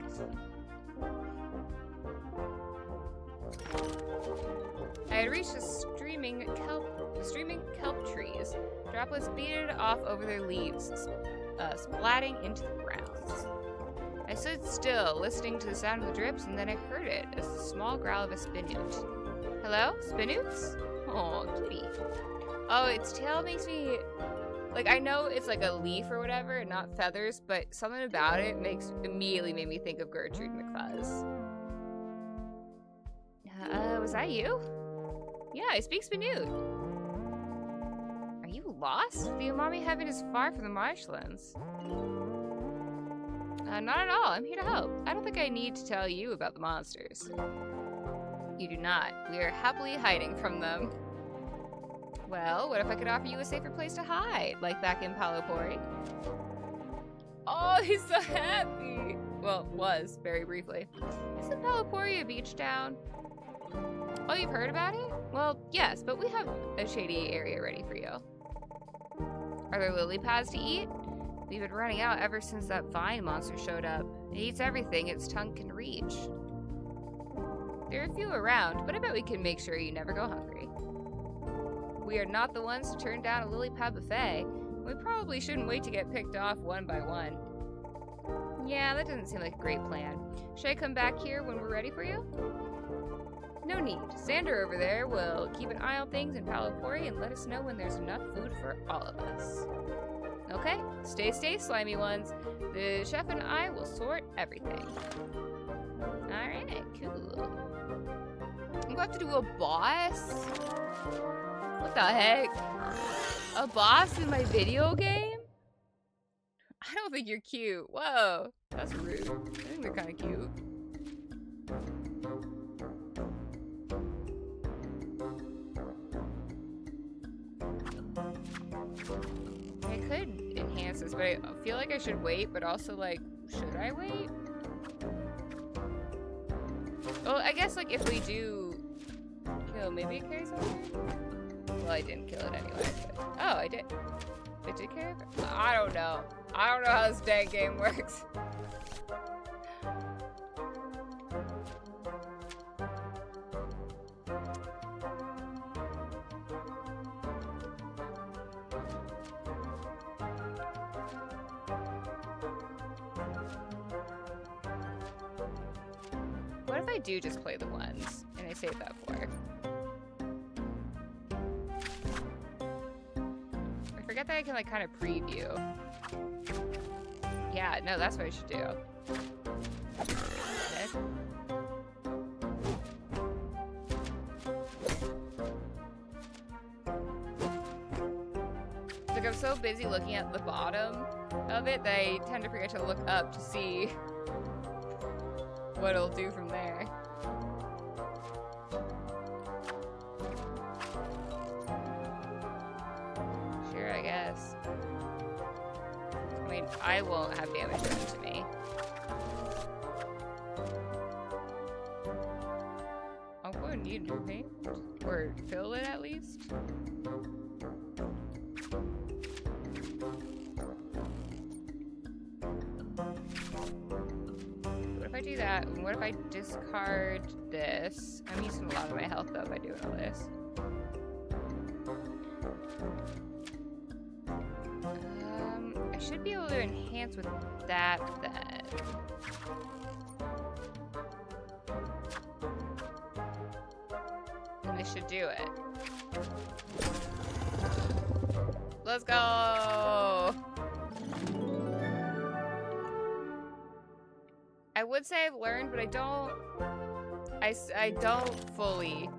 I had reached the streaming kelp trees. Droplets beaded off over their leaves, splatting into the ground. I stood still, listening to the sound of the drips, and then I heard it as the small growl of a spinoot. Hello? Spinoots? Oh, kitty. Oh, its tail makes me... Like, I know it's like a leaf or whatever, and not feathers, but something about it immediately made me think of Gertrude McFuzz. Was that you? Yeah, I speak Spinoot. Are you lost? The umami heaven is far from the marshlands. Not at all. I'm here to help. I don't think I need to tell you about the monsters. You do not. We are happily hiding from them. Well, what if I could offer you a safer place to hide, like back in Palopori? Oh, he's so happy. Well, was, very briefly. Isn't Palopori a beach town? Oh, you've heard about it? Well, yes, but we have a shady area ready for you. Are there lily pads to eat? We've been running out ever since that vine monster showed up. It eats everything its tongue can reach. There are a few around, but I bet we can make sure you never go hungry. We are not the ones to turn down a lily pad buffet. We probably shouldn't wait to get picked off one by one. Yeah, that doesn't seem like a great plan. Should I come back here when we're ready for you? No need. Xander over there will keep an eye on things in Palopori and let us know when there's enough food for all of us. Okay, stay, slimy ones. The chef and I will sort everything. Alright, cool. I'm gonna have to do a boss? What the heck? A boss in my video game? I don't think you're cute. Whoa, that's rude. I think they're kind of cute. could enhance this, but I feel like I should wait, but also, like, should I wait? Well, I guess, like, if we do kill, maybe it carries over? Well, I didn't kill it anyway, but... Oh, I did. It did carry over? I don't know. I don't know how this dang game works. What if I do just play the ones and I save that for? I forget that I can like kind of preview. Yeah, no, that's what I should do. Okay. Like I'm so busy looking at the bottom of it that I tend to forget to look up to see what it'll do from there. Sure, I guess. I mean, I won't have damage done to me. I'm going to need new paint. Or fill it at least. What if I do that? And what if I discard this? I'm using a lot of my health though by doing all this. I should be able to enhance with that then. And this should do it. Let's go! I would say I've learned, but I don't fully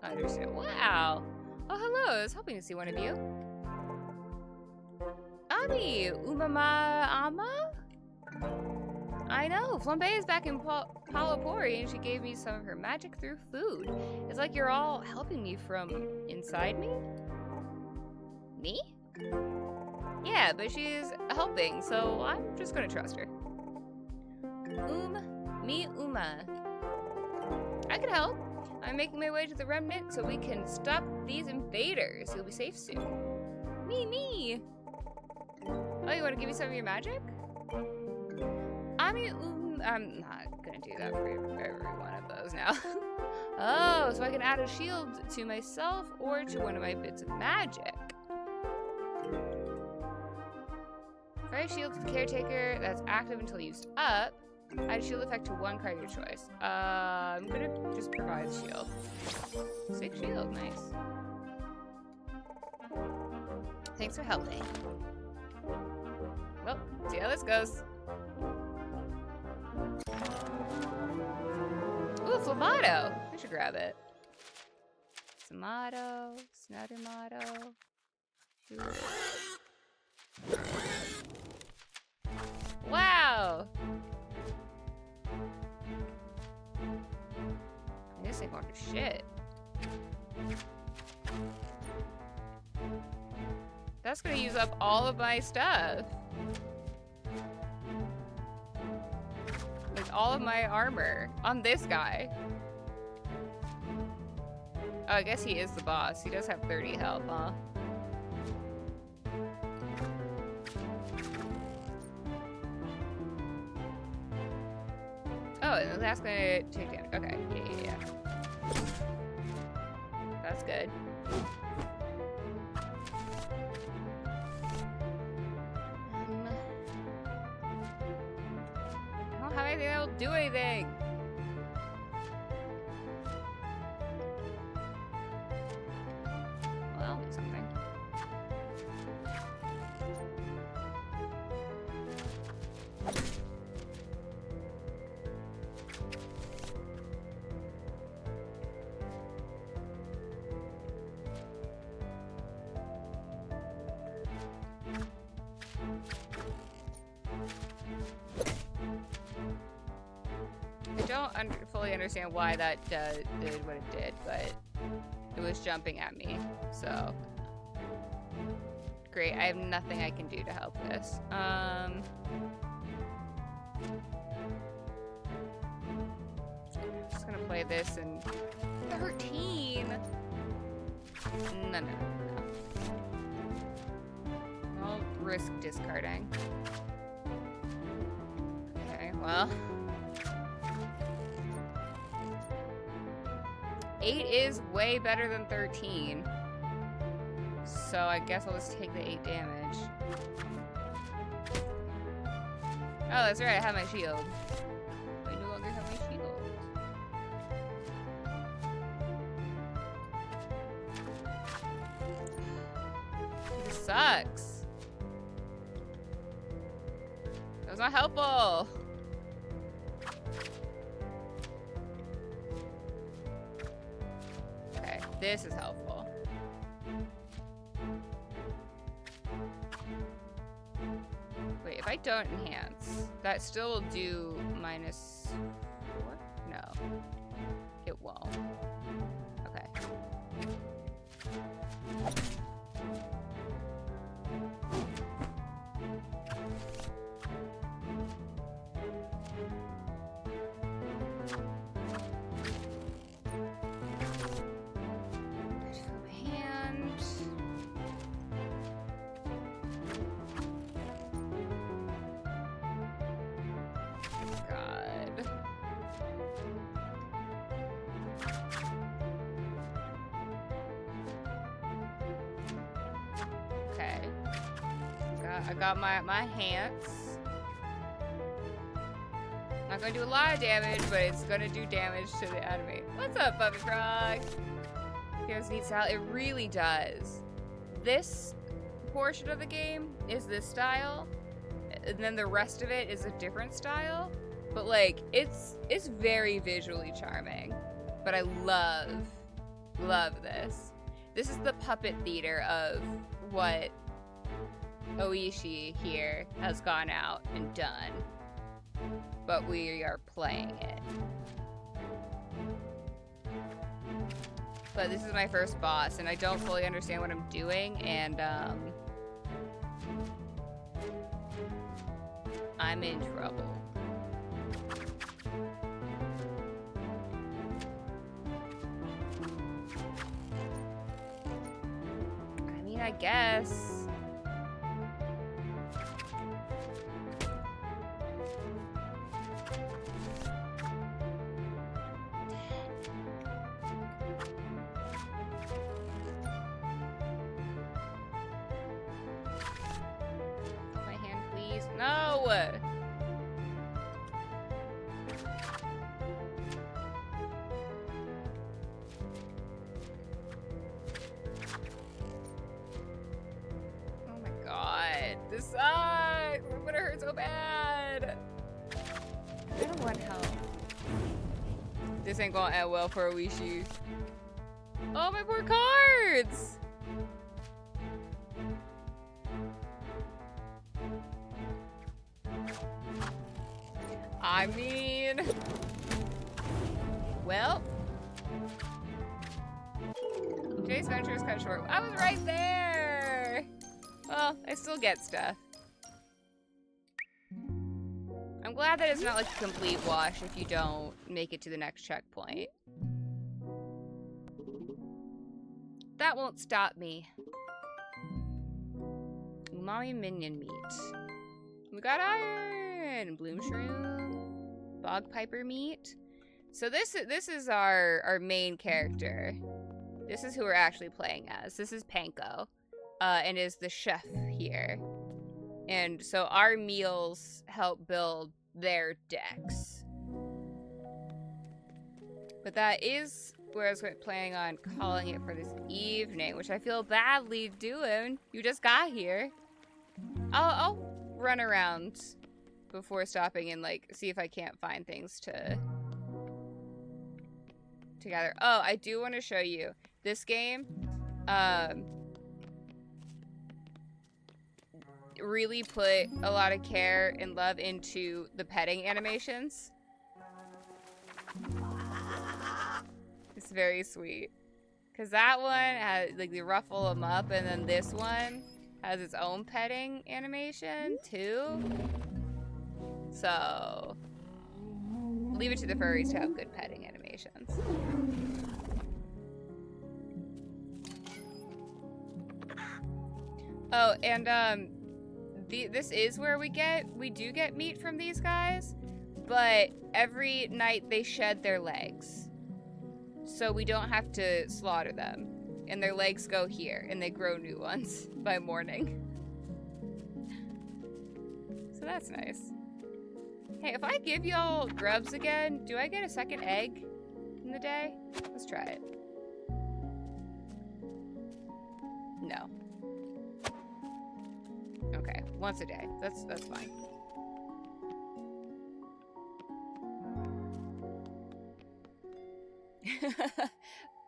understand. Wow! Oh, hello! I was hoping to see one of you. Ami! Umama Ama? I know! Flambe is back in Palapori, and she gave me some of her magic through food. It's like you're all helping me from inside me? Me? Yeah, but she's helping, so I'm just gonna trust her. Me Uma. I can help. I'm making my way to the remnant so we can stop these invaders. You'll be safe soon. Me. Oh, you want to give me some of your magic? I'm not gonna do that for every one of those now. Oh, so I can add a shield to myself or to one of my bits of magic. Fire shield to the caretaker that's active until used up. Add shield effect to one card of your choice. I'm gonna just provide shield. 6 shield, nice. Thanks for helping. Well, see how this goes. Ooh, Flamato! I should grab it. Samato, Snuttermato. Wow! This ain't going to shit. That's gonna use up all of my stuff. Like all of my armor on this guy. Oh, I guess he is the boss. He does have 30 health, huh? Oh, and that's gonna take damage. Okay, yeah. That's good. I don't have anything that'll do anything. Well, I'll do something. I don't fully understand why that did what it did, but it was jumping at me, so. Great, I have nothing I can do to help this. Just gonna play this and 13. No. I'll risk discarding. Okay, well. 8 is way better than 13. So I guess I'll just take the 8 damage. Oh, that's right, I have my shield. I no longer have my shield. This sucks. That was not helpful. Okay, this is helpful. Wait, if I don't enhance, that still will do -4? No. It won't. Okay. I got my hands. Not gonna do a lot of damage, but it's gonna do damage to the enemy. What's up, Puppy Frog? Here's neat style. It really does. This portion of the game is this style, and then the rest of it is a different style. But like, it's very visually charming. But I love this. This is the puppet theater of what Oishi here has gone out and done, but we are playing it. But this is my first boss, and I don't fully understand what I'm doing, and I'm in trouble. I mean, I guess. No! Oh my god. This sucks! I'm gonna hurt so bad! I don't want help. This ain't gonna end well for Oishi. Oh, my poor cards! I mean, well, today's adventure is cut short. I was right there. Well, I still get stuff. I'm glad that it's not like a complete wash if you don't make it to the next checkpoint. That won't stop me. Umami minion meat. We got iron, bloom shroom, bog piper meat. So this is our main character. This is who we're actually playing as. This is Panko, and is the chef here. And so our meals help build their decks. But that is where I was planning on calling it for this evening, which I feel badly doing. You just got here. I'll run around before stopping and like see if I can't find things to gather. Oh, I do want to show you this game. Really put a lot of care and love into the petting animations. It's very sweet. Because that one has, like, they ruffle them up, and then this one has its own petting animation too. So leave it to the furries to have good petting animations. Oh, and this is where we do get meat from these guys, but every night they shed their legs. So we don't have to slaughter them. And their legs go here, and they grow new ones by morning. So that's nice. Hey, if I give y'all grubs again, do I get a second egg in the day? Let's try it. No. Okay, once a day. That's fine.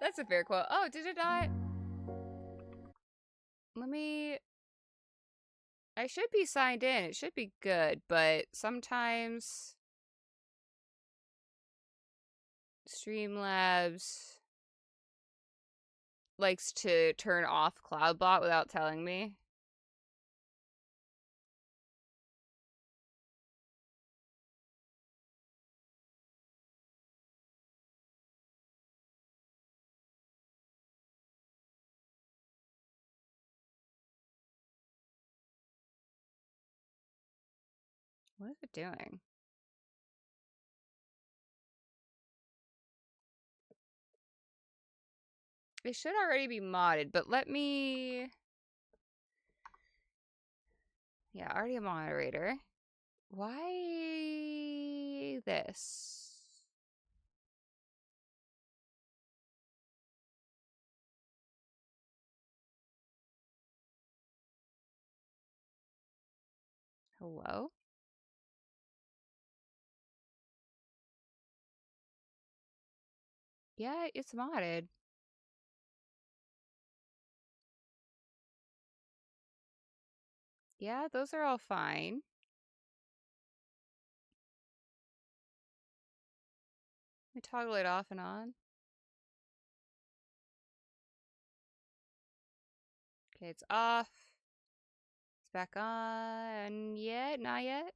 That's a fair quote. Oh, did it not? Let me... I should be signed in. It should be good, but sometimes Streamlabs likes to turn off CloudBot without telling me. What is it doing? It should already be modded, but let me... Yeah, already a moderator. Why this? Hello? Yeah, it's modded. Yeah, those are all fine. Let me toggle it off and on. Okay, it's off. It's back on. Yet? Not yet?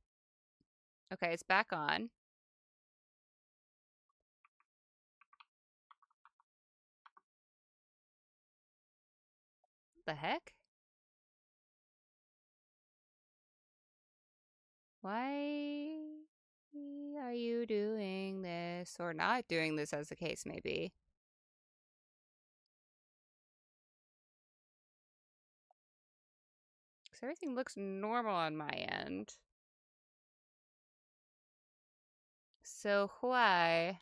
Okay, it's back on. What the heck? Why are you doing this? Or not doing this, as the case may be. Because everything looks normal on my end. So why?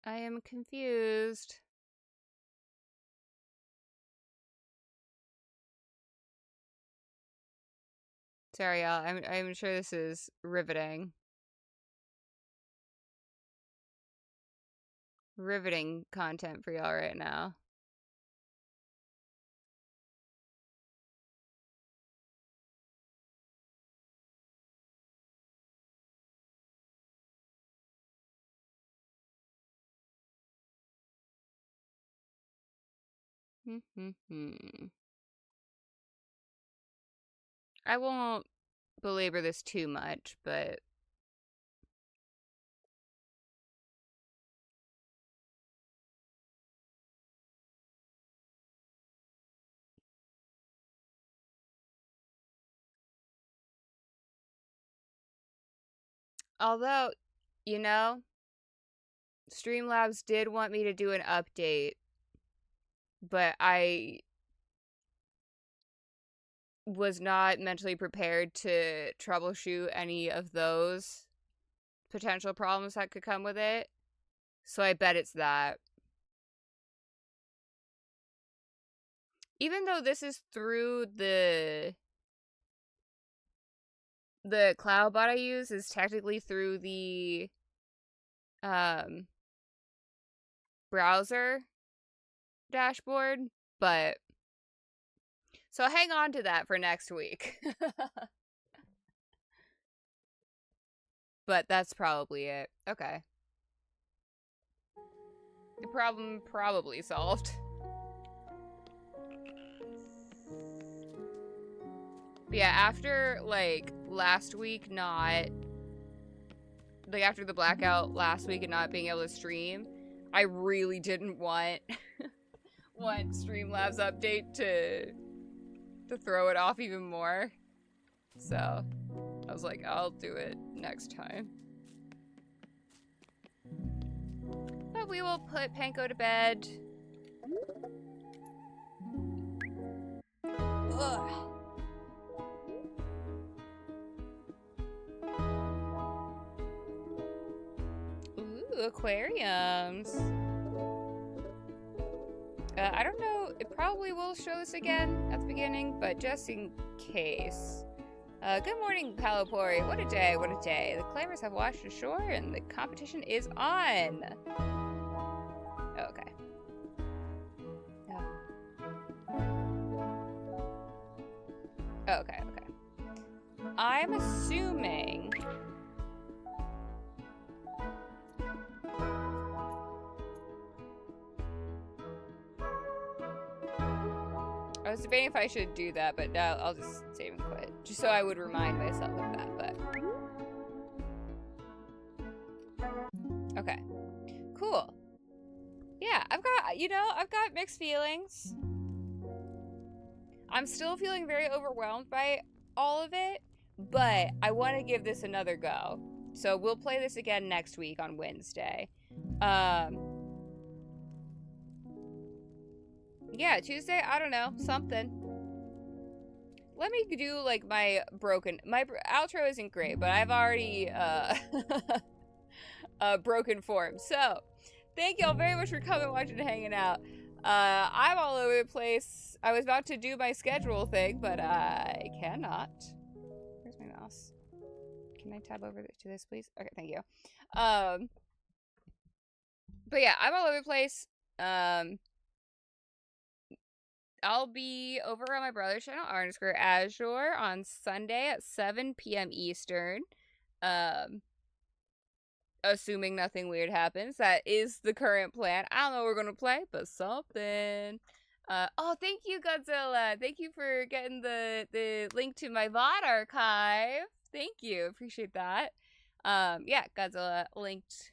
I am confused. Sorry, y'all. I'm sure this is riveting. Riveting content for y'all right now. I won't belabor this too much, but although, you know, Streamlabs did want me to do an update, but I was not mentally prepared to troubleshoot any of those potential problems that could come with it. So I bet it's that. Even though this is through the cloud bot I use is technically through the browser dashboard, but so hang on to that for next week. But that's probably it. Okay. The problem probably solved. But yeah, after, like, last week not... Like, after the blackout last week and not being able to stream, I really didn't want... want Streamlabs update to throw it off even more. So, I was like, I'll do it next time. But we will put Panko to bed. Ugh. Ooh, aquariums. I don't know, it probably will show this again at the beginning, but just in case. Good morning, Palopori. What a day, what a day. The claimers have washed ashore and the competition is on. Okay. Okay, okay. I'm assuming... I was debating if I should do that, but now I'll just save and quit. Just so I would remind myself of that, but... Okay. Cool. Yeah, I've got mixed feelings. I'm still feeling very overwhelmed by all of it, but I want to give this another go. So we'll play this again next week on Wednesday. Yeah, Tuesday, I don't know, something. Let me do, like, my outro isn't great, but I've already, broken form. So, thank y'all very much for coming, watching, and hanging out. I'm all over the place. I was about to do my schedule thing, but I cannot. Where's my mouse? Can I tab over to this, please? Okay, thank you. But yeah, I'm all over the place. I'll be over on my brother's channel, _Azure, on Sunday at 7 p.m. Eastern. Assuming nothing weird happens. That is the current plan. I don't know what we're going to play, but something. Oh, thank you, Godzilla. Thank you for getting the link to my VOD archive. Thank you. Appreciate that. Yeah, Godzilla linked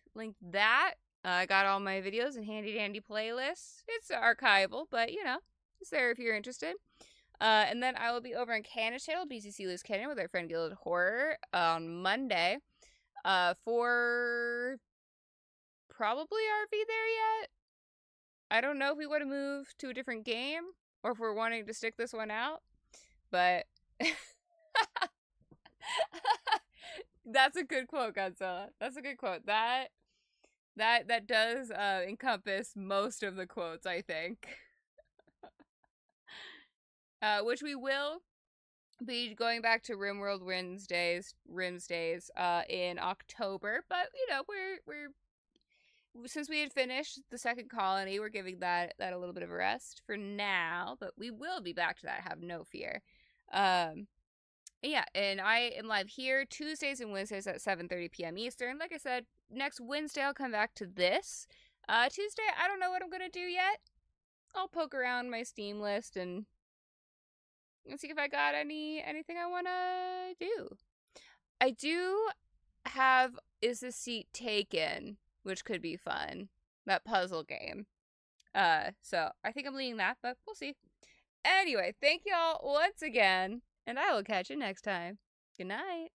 that. I got all my videos in handy dandy playlists. It's archival, but you know, it's there if you're interested. And then I will be over on Canada's channel, BCC Loose Cannon, with our friend Gilded Horror on Monday. For probably RV there yet. I don't know if we want to move to a different game or if we're wanting to stick this one out, but that's a good quote, Godzilla. That's a good quote. That does encompass most of the quotes, I think. Which we will be going back to RimWorld Wednesdays, Rims Days, in October. But you know, we're since we had finished the second colony, we're giving that a little bit of a rest for now. But we will be back to that. Have no fear. Yeah, and I am live here Tuesdays and Wednesdays at 7:30 p.m. Eastern. Like I said, next Wednesday I'll come back to this. Tuesday, I don't know what I'm gonna do yet. I'll poke around my Steam list and see if I got anything I wanna do. I do have Is This Seat Taken, which could be fun. That puzzle game. So I think I'm leaning that, but we'll see. Anyway, thank y'all once again, and I will catch you next time. Good night.